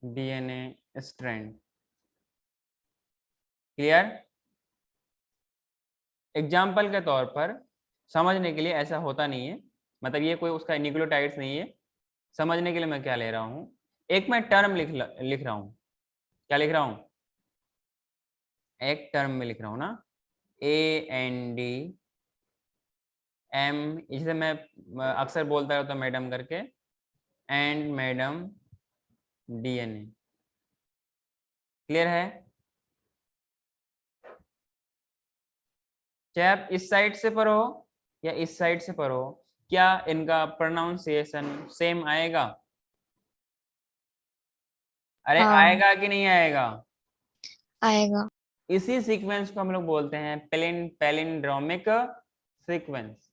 DNA strand. Clear? Example के तौर पर समझने के लिए, ऐसा होता नहीं है, मतलब ये कोई उसका न्यूक्लियोटाइड्स नहीं है, समझने के लिए मैं क्या ले रहा हूँ, एक मैं टर्म लिख रहा हूँ, क्या लिख रहा हूँ, एक टर्म में लिख रहा हूँ ना, AND M, इसे मैं अक्सर बोलता रहता हूँ मैडम करके, एंड मैडम DNA। क्लियर है? चाहे आप इस साइड से पढ़ो या इस साइड से पढ़ो, क्या इनका प्रोनाउंसिएशन सेम आएगा? अरे हाँ। आएगा कि नहीं आएगा? आएगा। इसी सीक्वेंस को हम लोग बोलते हैं palindromic sequence.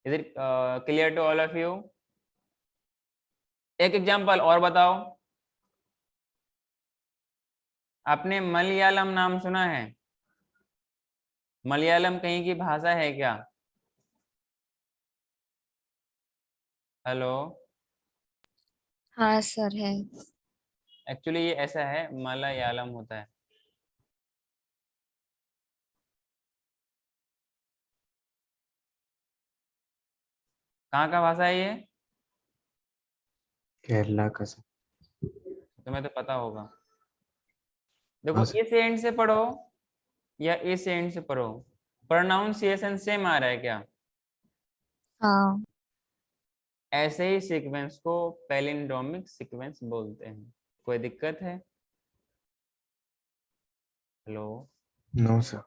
Is it clear to all of you? एक एग्जांपल और बताओ, आपने मलयालम नाम सुना है? मलयालम कहीं की भाषा है क्या? हेलो? हाँ सर है। एक्चुअली ये ऐसा है, मलयालम होता है। कहाँ का भाषा है ये? केरला का सर। तुम्हें तो पता होगा। हाँ देखो सर। इस एंड से पढ़ो या इस एंड से पढ़ो, प्रोनाउंसिएशन सेम आ रहा है क्या? हाँ। ऐसे ही सीक्वेंस को पैलिंड्रोमिक सीक्वेंस बोलते हैं। कोई दिक्कत है? Hello? No sir.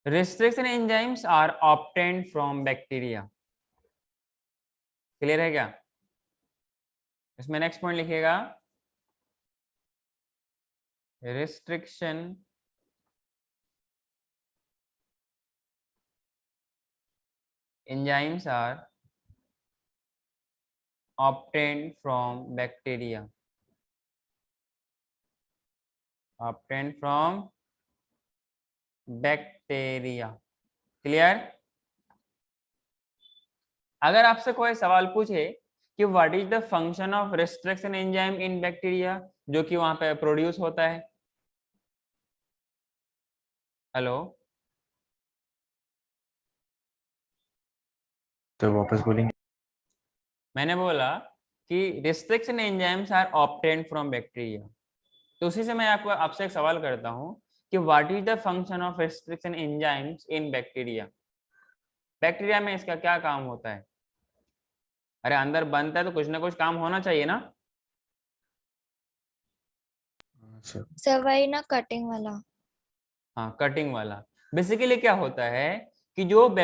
Restriction enzymes are obtained from bacteria. Clear है क्या? इसमें नेक्स्ट पॉइंट लिखिएगा, restriction enzymes are obtained from bacteria. Obtained from bacteria. Clear? अगर आपसे कोई सवाल पूछे कि what is the function of restriction enzyme in bacteria, जो कि वहां पे प्रोड्यूस होता है, हेलो? तो वापस बोलेंगे? मैंने बोला कि restriction enzymes are obtained from bacteria, तो उसी से मैं आपको आपसे एक सवाल करता हूं कि what is the function of restriction enzymes in bacteria. Bacteria में इसका क्या काम होता है? अरे अंदर बनता है तो कुछ ना कुछ काम होना चाहिए ना। हाँ सर। सर वही ना कटिंग वाला। हाँ, कटिंग वाला। बेसिकली क्या होता है कि जो भी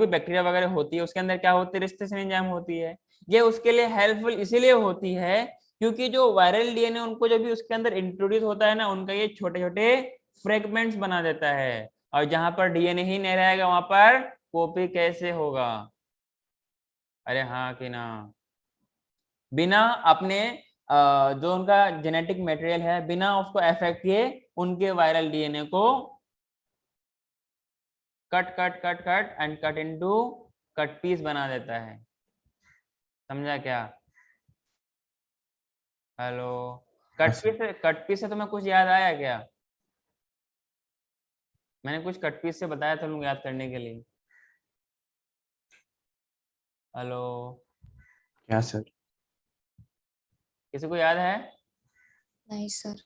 बैक्टीरिया वगैरह होती है उसके अंदर क्या होती है, रिस्ट्रिक्शन एंजाइम होती है। ये उसके लिए हेल्पफुल इसीलिए होती है क्योंकि जो वायरल डीएनए उनको जब भी उसके अंदर इंट्रोड्यूस होता है ना, उनका ये छोटे छोटे फ्रेगमेंट्स बना देता है, और जहां पर डीएनए ही नहीं रहेगा वहां पर कॉपी कैसे होगा? अरे हाँ कि ना? बिना अपने जो उनका जेनेटिक मटेरियल है, बिना उसको अफेक्ट किए उनके वायरल डीएनए को cut cut cut cut and cut into cut piece बना देता है। समझा क्या? हेलो? हाँ सर। कट पीस से तुम्हें कुछ याद आया क्या? मैंने कुछ कट पीस से बताया था तुम याद करने के लिए। हेलो? क्या सर? किसी को याद है? नहीं सर।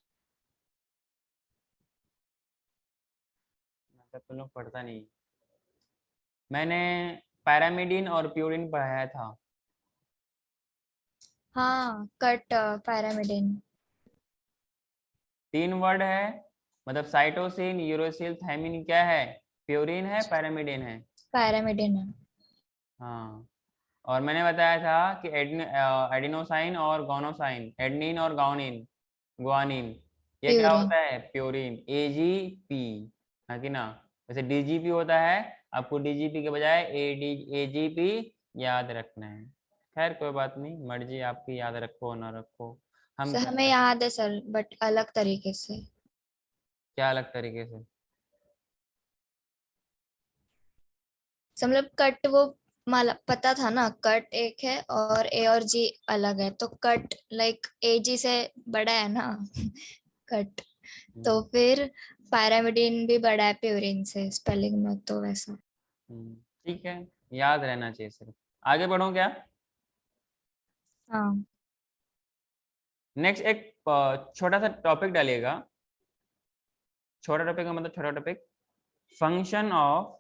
मतलब तुम लोग पढ़ता नहीं। मैंने पैरामिडीन और प्यूरिन पढ़ाया था। हाँ कट पैरामिडिन। 3 वर्ड है, मतलब साइटोसिन, यूरोसिल, थायमिन, क्या है? प्यूरिन है, पैरामिडीन है। पैरामिडिन है। हाँ, और मैंने बताया था कि एडिनोसाइन और गोनोसाइन, एडनिन और गाउनिन, ग्वानिन, ये क्या प्यूरिन। होता है? Purine, AGP। है कि ना। जैसे डीजीपी होता है, आपको डीजीपी के बजाय एजीपी याद रखना है। खैर कोई बात नहीं, मर्जी आपकी, याद रखो ना रखो, हम सर क्या हमें याद है सर, बट अलग तरीके से। क्या अलग तरीके से। सर मतलब कट वो माला पता था ना, कट एक है और ए और जी अलग है, तो कट लाइक ए जी से बड़ा है ना कट। तो फिर पैरामिडीन भी बड़ा है प्यूरिन से स्पेलिंग में, तो वैसा। ठीक है, याद रहना चाहिए सिर्फ। आगे बढ़ो क्या। हाँ। नेक्स्ट एक छोटा सा टॉपिक डालिएगा। छोटा टॉपिक का मतलब छोटा topic, function of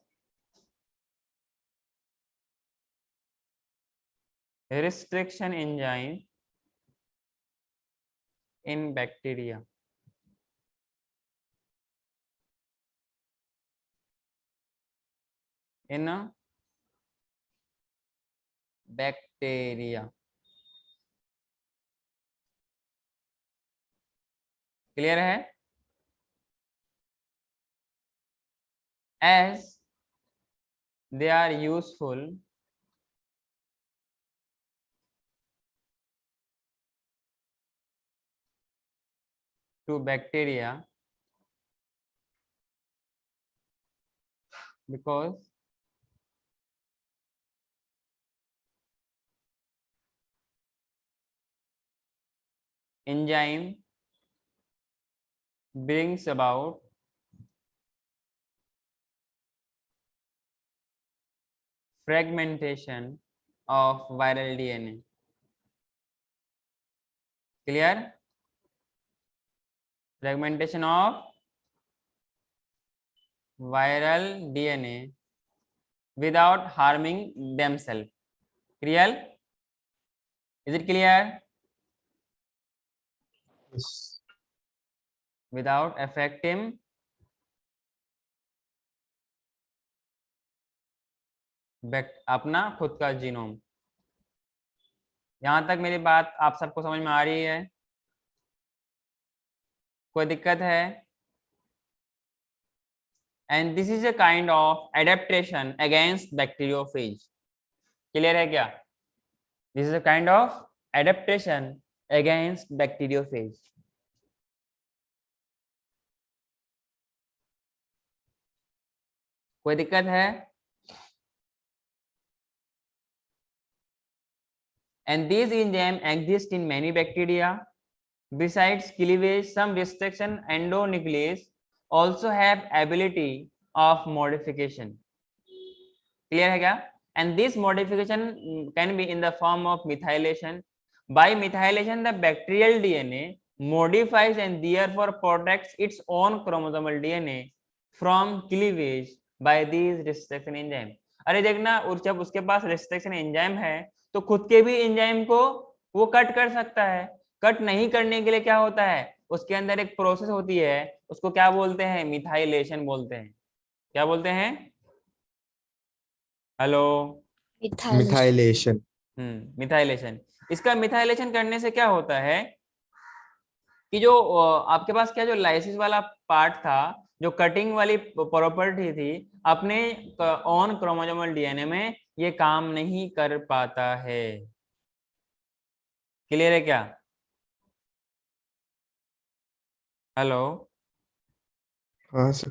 restriction enzyme in bacteria. In bacteria. Clear है। As they are useful to bacteria because enzyme brings about fragmentation of viral DNA. Clear? Fragmentation of viral DNA without harming themselves. Clear? Is it clear? Yes. Without affecting अपना खुद का genome. यहां तक मेरी बात आप सबको समझ में आ रही है? कोई दिक्कत है? And this is a kind of adaptation against bacteriophage. Clear है क्या? This is a kind of adaptation against bacteriophage. कोई दिक्कत है? And these enzymes exist in many bacteria. Besides cleavage, some restriction endonuclease also have ability of modification. Clear है क्या? And this modification can be in the form of methylation. By methylation, the bacterial DNA modifies and therefore protects its own chromosomal DNA from cleavage by these restriction enzyme. अरे देखना, और जब उसके पास restriction enzyme है तो खुद के भी enzyme को वो कट कर सकता है। कट नहीं करने के लिए क्या होता है, उसके अंदर एक प्रोसेस होती है, उसको क्या बोलते हैं, मिथाइलेशन बोलते हैं। क्या बोलते हैं? हेलो। मिथाइलेशन। मिथाइलेशन। इसका मिथाइलेशन करने से क्या होता है कि जो आपके पास क्या, जो लाइसिस वाला पार्ट था, जो कटिंग वाली प्रॉपर्टी थी, अपने ऑन क्रोमोसोमल डीएनए में ये काम नहीं कर पाता है। क्लियर है क्या? हेलो। हाँ सर।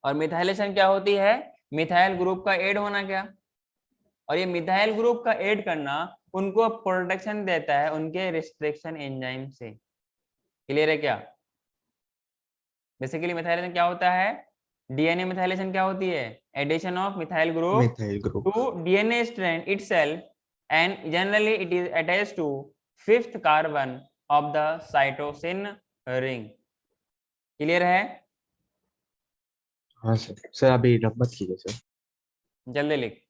और मिथाइलेशन क्या होती है? मिथाइल ग्रुप का ऐड होना क्या, और ये मिथाइल ग्रुप का ऐड करना उनको प्रोटेक्शन देता है उनके रिस्ट्रिक्शन एंजाइम से। क्लियर है क्या? बेसिकली मिथाइलेशन क्या होता है, डीएनए मिथाइलेशन क्या होती है, addition of methyl group methyl group. to DNA strand itself, and generally it is attached to fifth carbon of the cytosine ring. Clear है? हाँ सर। सर अभी रब मत कीजिए सर। जल्दी लिख।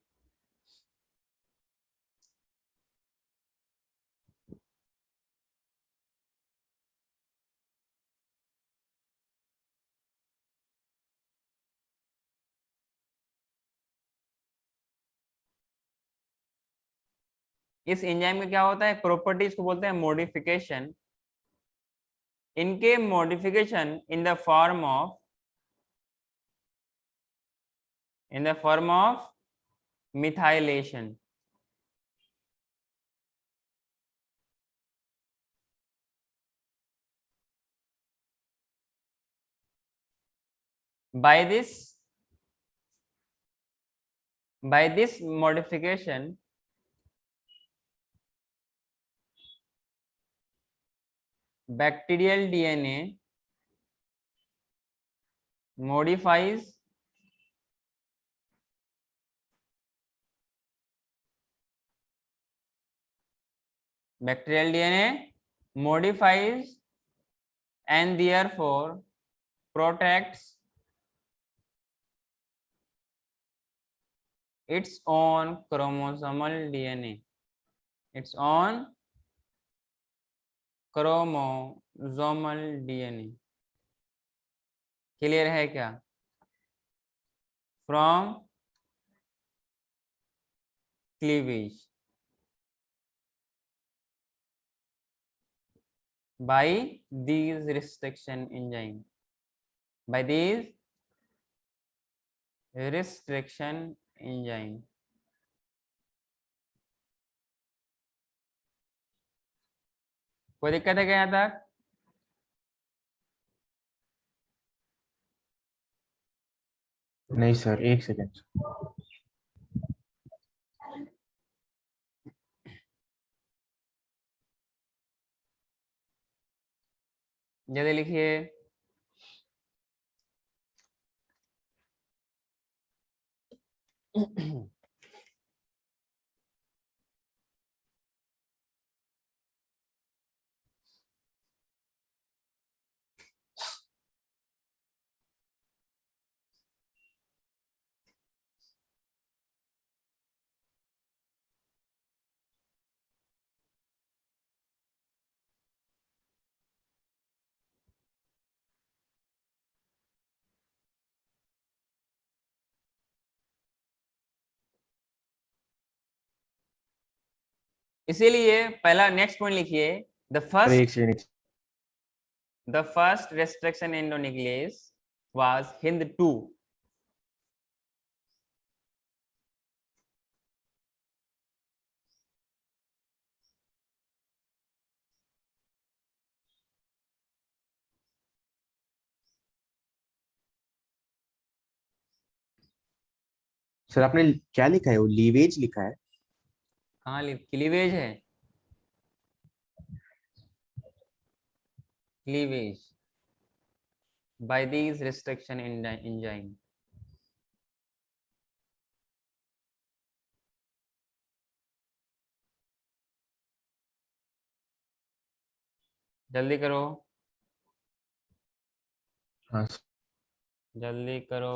इस एंजाइम में क्या होता है, प्रॉपर्टीज को बोलते हैं मॉडिफिकेशन। इनके modification in the form of methylation. by this modification, bacterial DNA modifies and therefore protects its own chromosomal DNA, its own chromosomal DNA। Clear है क्या? From cleavage by these restriction enzyme, by these restriction enzyme। कोई दिक्कत है क्या यहाँ तक? नहीं sir, एक सेकेंड। जल्दी लिखिए। इसीलिए पहला नेक्स्ट पॉइंट लिखिए, द सर एक second. First restriction endonuclease was Hind2। Sir आपने क्या लिखा है, वो लीवेज लिखा है? हाँ, क्लीवेज है, cleavage by these restriction enzyme। जल्दी करो, हाँ सर, जल्दी करो।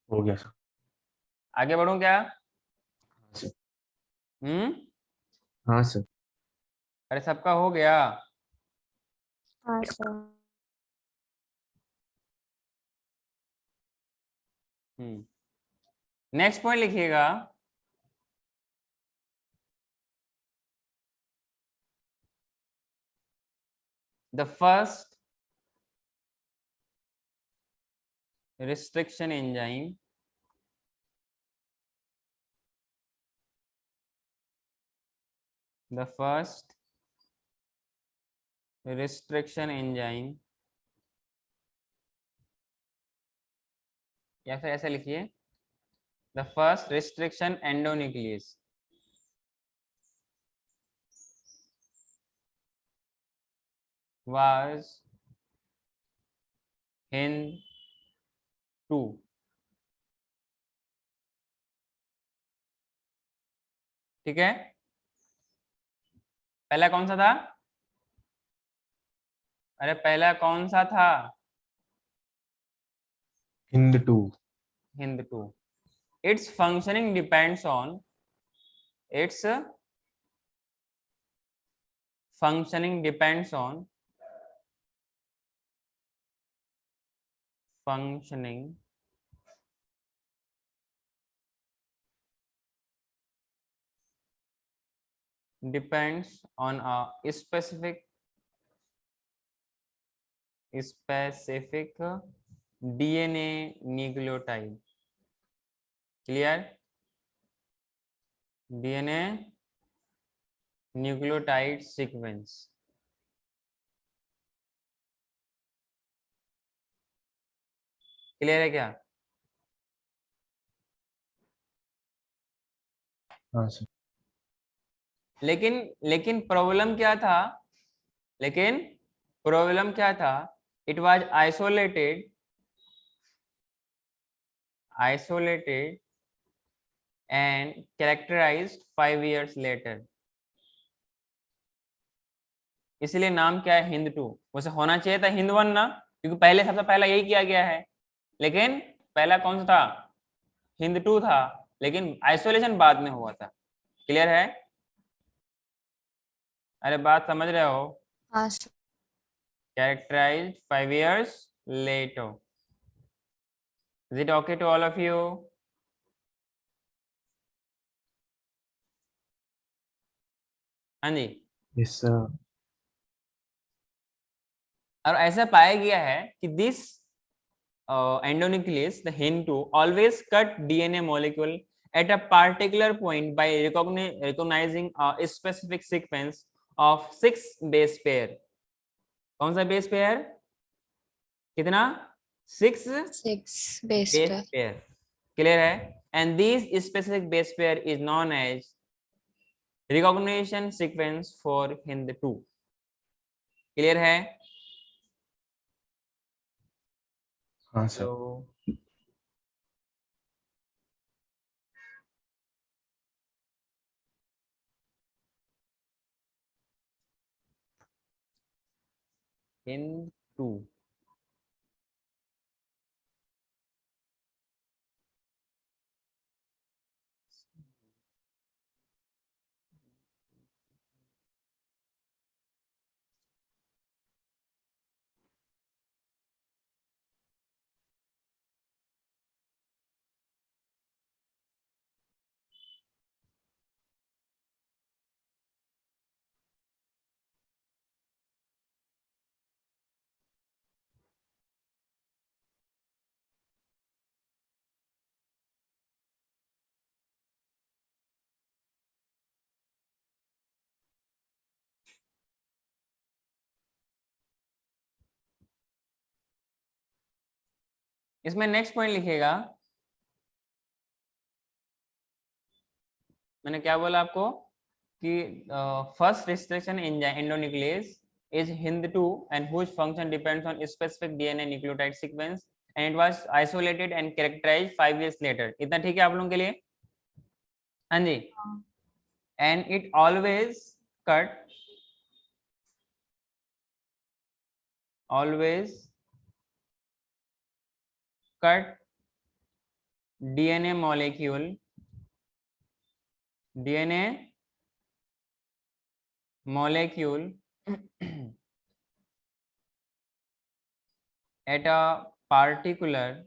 हो गया सर। आगे बढ़ूं क्या? सर। हम्म। हाँ सर। अरे सबका हो गया? हाँ सर। नेक्स्ट पॉइंट लिखिएगा, the first restriction enzyme the first restriction enzyme, या फिर ऐसे लिखिए, the first restriction endonuclease was Hind2। ठीक है, पहला कौन सा था? अरे पहला कौन सा था? Hind2। Hind2। its functioning depends on its functioning depends on functioning depends on a specific DNA nucleotide. Clear? DNA nucleotide sequence. Clear है क्या? हाँ सर। लेकिन प्रॉब्लम क्या था? It was isolated and characterized 5 years later. इसलिए नाम क्या है? हिंद 2। वैसे होना चाहिए था हिंद 1 ना, क्योंकि पहले सबसे पहला यही किया गया है। लेकिन पहला कौन सा था? हिंद 2 था, लेकिन आइसोलेशन बाद में हुआ था। क्लियर है? अरे बात समझ रहे हो? हाँ sir. Characterized 5 years later. Is it okay to all of you? हाँ जी। Yes sir. और ऐसा पाया गया है कि this endonuclease, the Hin2, always cut DNA molecule at a particular point by recognizing a specific sequence of 6 base pair. कौन सा base pair? कितना? 6 बेस base पे। pair. Clear है? And this specific base pair is known as recognition sequence for Hind2. Clear है? हाँ sir. So Hind2. इसमें next point लिखिएगा। मैंने क्या बोला आपको कि first restriction endonuclease is Hind2 and whose function depends on specific DNA nucleotide sequence and it was isolated and characterized 5 years later. इतना ठीक है आप लोगों के लिए? हाँ जी। and it always cut DNA molecule at a particular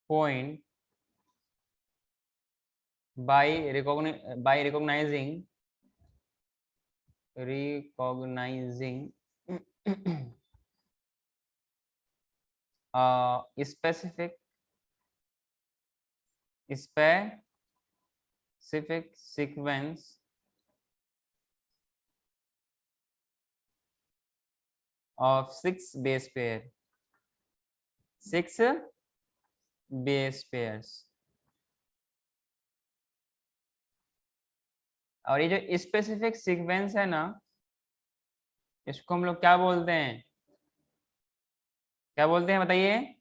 point by recognizing a specific sequence of 6 base pairs. और ये जो स्पेसिफिक सीक्वेंस है ना, इसको हम लोग क्या बोलते हैं? बताइए?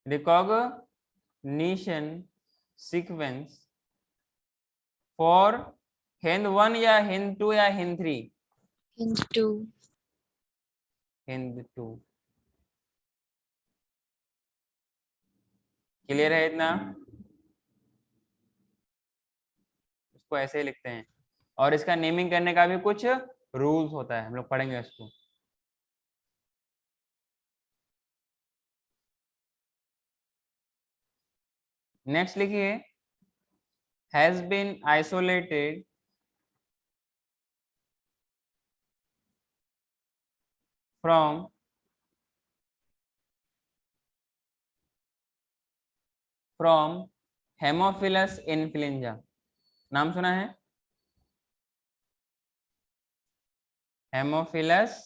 रिकॉग्निशन सीक्वेंस फॉर Hind1 या Hind2 या Hind3? Hind2। Hind2। क्लियर है इतना? इसको ऐसे ही लिखते हैं और इसका नेमिंग करने का भी कुछ रूल्स होता है, हम लोग पढ़ेंगे इसको। नेक्स्ट लिखिए, has been isolated from haemophilus influenzae. नाम सुना है? Haemophilus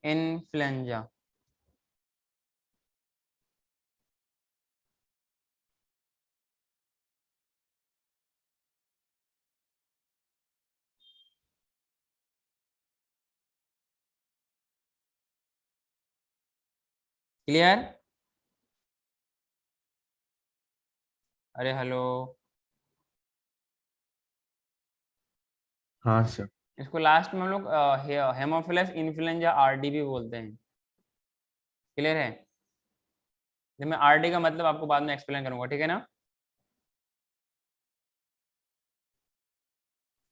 influenzae. क्लियर? अरे हेलो, हाँ सर। इसको लास्ट में हम लोग हेमोफिलस इन्फ्लुएंजा आरडी भी बोलते हैं। क्लियर है? जब मैं आरडी का मतलब आपको बाद में एक्सप्लेन करूंगा, ठीक है ना?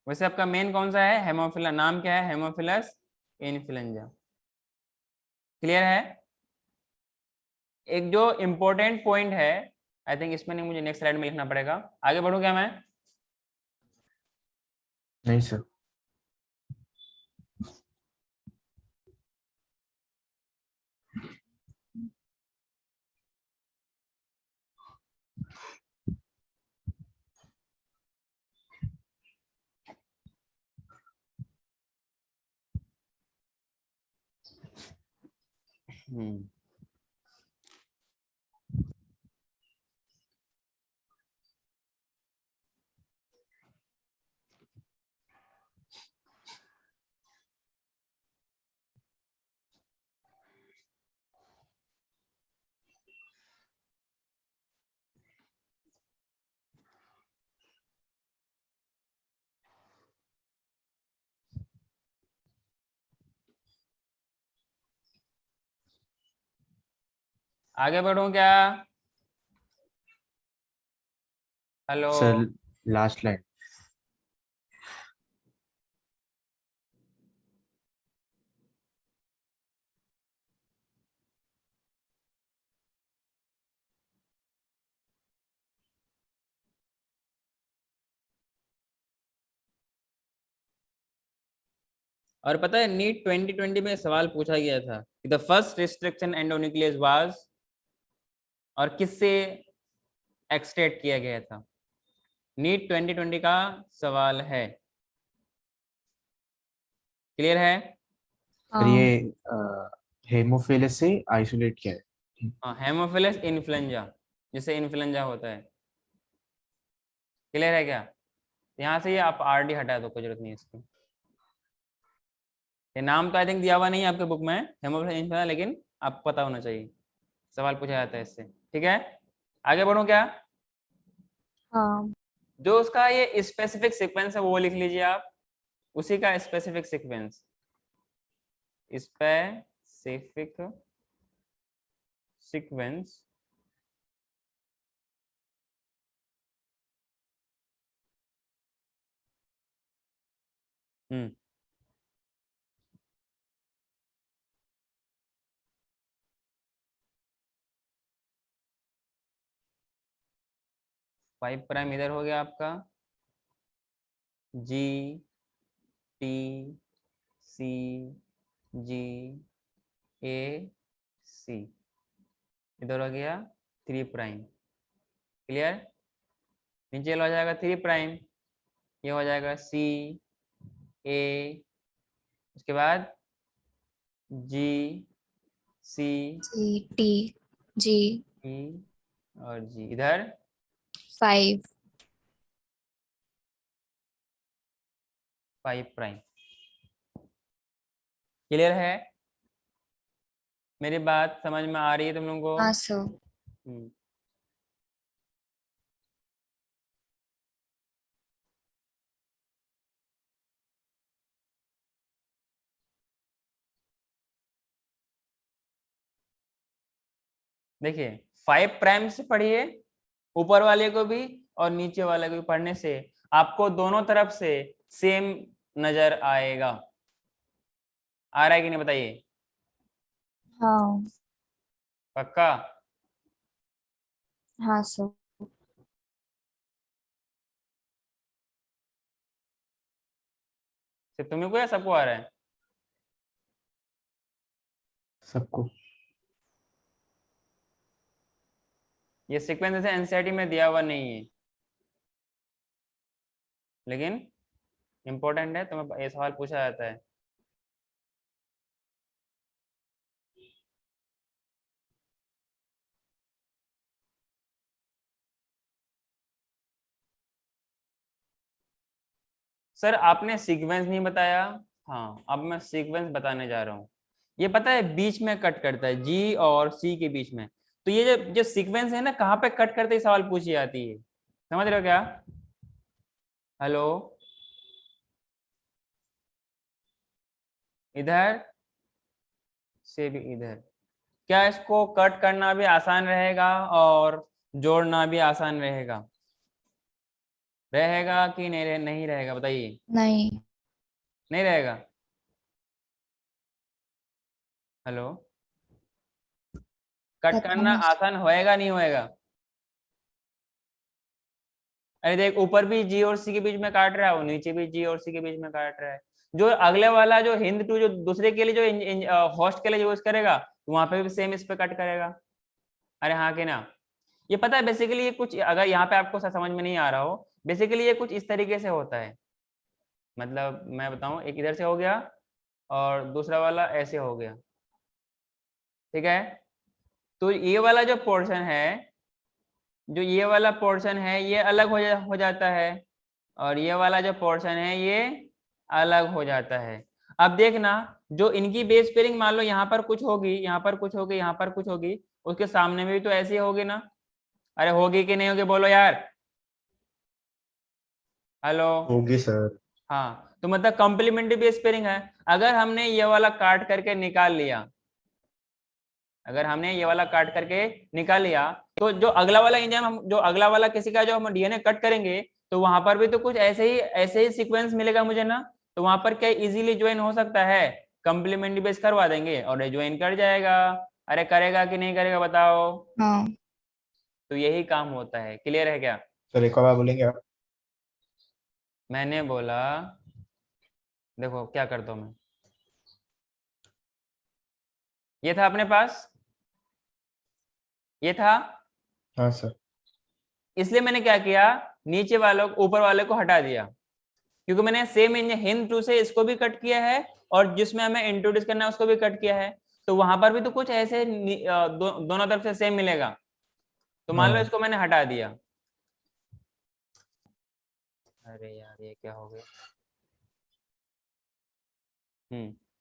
वैसे आपका मेन कौन सा है? हेमोफिला। नाम क्या है? Haemophilus influenzae. क्लियर है? एक जो इम्पोर्टेंट पॉइंट है, आई थिंक इसमें नहीं, मुझे नेक्स्ट स्लाइड में लिखना पड़ेगा। आगे बढ़ूं क्या मैं? नहीं सर। हम्म आगे बढ़ूं क्या? Hello, sir last line. और पता है नीट 2020 में सवाल पूछा गया था कि the first restriction endonuclease was, और किससे एक्सटेट किया गया था? नीट 2020 का सवाल है। क्लियर है? सर ये हेमोफिलस से आइसोलेट किया है। हाँ, हेमोफिलस इन्फ्लुएंजा, जिससे इन्फ्लुएंजा होता है। क्लियर है क्या? यहाँ से ये आप आरडी हटा दो, कोई जरूरत नहीं है इसकी। ये नाम तो आई थिंक दिया हुआ नहीं है आपके बुक में, हेमोफिलस इन्फ्लुएंजा, लेकिन आपको पता होना चाहिए, सवाल पूछा जाता है इससे। ठीक है, आगे बढ़ो क्या? हाँ। जो उसका ये स्पेसिफिक सीक्वेंस है वो लिख लीजिए आप, उसी का स्पेसिफिक सीक्वेंस। स्पेसिफिक सीक्वेंस हम्म 5 प्राइम इधर हो गया आपका, जी टी सी जी ए सी, इधर हो गया 3 प्राइम। क्लियर? नीचे हो जाएगा 3 प्राइम, ये हो जाएगा सी ए, उसके बाद जी सी जी टी जी ई और जी इधर 5। 5 प्राइम। क्लियर है? मेरी बात समझ में आ रही है तुम लोगों को? हाँ सर। हम्म। देखिए 5 प्राइम से पढ़िए, ऊपर वाले को भी और नीचे वाले को भी पढ़ने से आपको दोनों तरफ से सेम नजर आएगा। आ रहा है कि नहीं बताइए? हाँ। पक्का? हाँ सर। सिर्फ तुम्हें को या सबको आ रहा है? सबको। ये सीक्वेंस ऐसे एनसीईआरटी में दिया हुआ नहीं है, लेकिन इम्पोर्टेंट है, तुम्हें ये सवाल पूछा जाता है। सर आपने सीक्वेंस नहीं बताया। हाँ, अब मैं सीक्वेंस बताने जा रहा हूँ। ये पता है बीच में कट करता है, जी और सी के बीच में। तो ये जो सीक्वेंस है ना, कहाँ पे कट करते ही सवाल पूछी जाती है, समझ रहे हो क्या? हेलो, इधर से भी इधर। क्या इसको कट करना भी आसान रहेगा और जोड़ना भी आसान रहेगा? रहेगा कि नहीं रहेगा, बताइए। नहीं। नहीं रहेगा। हेलो, कट पता करना नहीं। आसान होएगा नहीं होएगा? अरे देख, ऊपर भी जी और सी के बीच में काट रहा है, वो नीचे भी जी और सी के बीच में काट रहा है। जो अगले वाला जो हिंद टू जो दूसरे के लिए जो होस्ट के लिए यूज करेगा, वहां पे भी सेम इस पे कट करेगा। अरे हाँ कि ना? ये पता है बेसिकली ये कुछ, अगर यहाँ पे आपको समझ में नहीं आ रहा हो, बेसिकली ये कुछ इस तरीके से होता है। मतलब मैं बताऊं, एक इधर से हो गया और दूसरा वाला ऐसे हो गया, ठीक है? तो ये वाला जो पोर्शन है, जो ये वाला पोर्शन है ये अलग हो जाता है, और ये वाला जो पोर्शन है ये अलग हो जाता है। अब देखना, जो इनकी बेस पेयरिंग मान लो यहाँ पर कुछ होगी, यहाँ पर कुछ होगी, यहाँ पर कुछ होगी, उसके सामने में भी तो ऐसी होगी ना? अरे होगी कि नहीं होगी, बोलो यार। हेलो। होगी सर। हाँ, तो मतलब कॉम्प्लीमेंट्री बेस पेयरिंग है। अगर हमने ये वाला काट करके निकाल लिया, अगर हमने ये वाला काट करके निकाल लिया, तो जो अगला वाला एंजाइम, हम जो अगला वाला किसी का जो हम डीएनए कट करेंगे, तो वहां पर भी तो कुछ ऐसे ही सीक्वेंस मिलेगा मुझे ना। तो वहां पर क्या इजीली ज्वाइन हो सकता है? कंप्लीमेंट्री बेस करवा देंगे और ज्वाइन कर जाएगा। अरे करेगा कि नहीं करेगा, बताओ? हाँ। तो यही काम होता है। क्लियर है क्या? सर एक और बार बोलेंगे आप? मैंने बोला, देखो क्या करता हूं मैं, ये था अपने पास, ये था, हाँ सर। इसलिए मैंने क्या किया, नीचे वालों ऊपर वाले को हटा दिया, क्योंकि मैंने सेम हिंद टू से इसको भी कट किया है और जिसमें हमें इंट्रोड्यूस करना है उसको भी कट किया है। तो वहां पर भी तो कुछ ऐसे दोनों तरफ से सेम मिलेगा। तो मान लो हाँ। इसको मैंने हटा दिया। अरे यार ये क्या हो गया?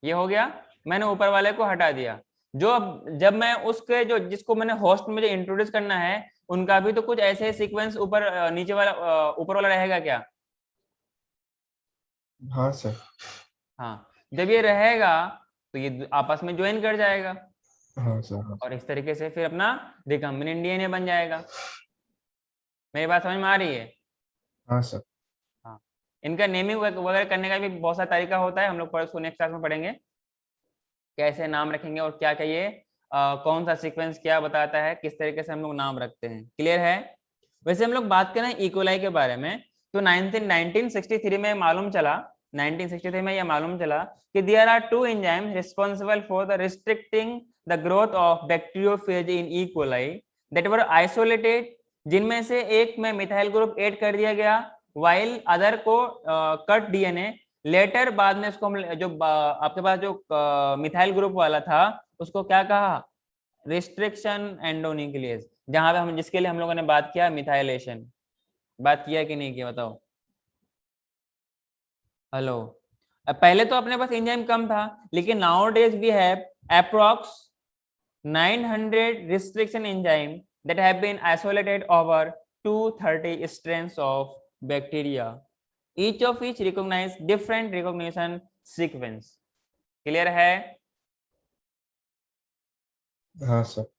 ये हो गया, मैंने ऊपर वाले को हटा दिया। जो अब जब मैं उसके जो जिसको मैंने होस्ट में मुझे इंट्रोड्यूस करना है, उनका भी तो कुछ ऐसे सीक्वेंस ऊपर नीचे वाला ऊपर वाला रहेगा क्या? हाँ सर। हाँ, जब ये रहेगा तो ये आपस में ज्वाइन कर जाएगा, हाँ सर। हाँ और इस तरीके से फिर अपना रिकम्बिनेंट डीएनए बन जाएगा। मेरी बात समझ में आ रही है? हाँ सर। हाँ, इनका नेमिंग वगैरह करने का भी बहुत सारा तरीका होता है, हम लोग उसको नेक्स्ट क्लास में पढ़ेंगे, कैसे नाम रखेंगे और क्या कहिए, कौन सा सीक्वेंस क्या बताता है, किस तरीके से हम लोग नाम रखते हैं। क्लियर है? वैसे हम लोग बात करें इकोलाई के बारे में, तो 1963 में मालूम चला, 1963 में यह मालूम चला कि there are two enzymes responsible for the restricting the growth of bacteriophage in E coli that were isolated, जिनमें से एक में मिथाइल ग्रुप ऐड कर दिया गया, वाइल अदर को कट डीएनए लेटर। बाद में इसको हम जो आपके पास जो मिथाइल ग्रुप वाला था उसको क्या कहा? रिस्ट्रिक्शन एंडोन्यूक्लियस, जहां पे हम जिसके लिए हम लोगों ने बात किया मिथाइलेशन। बात किया कि नहीं किया, बताओ? हेलो। अब पहले तो अपने पास एंजाइम कम था, लेकिन now days we have approx 900 restriction enzyme that have been isolated over 230 strains of bacteria, each of which recognize different recognition sequence. Clear है? हाँ सर।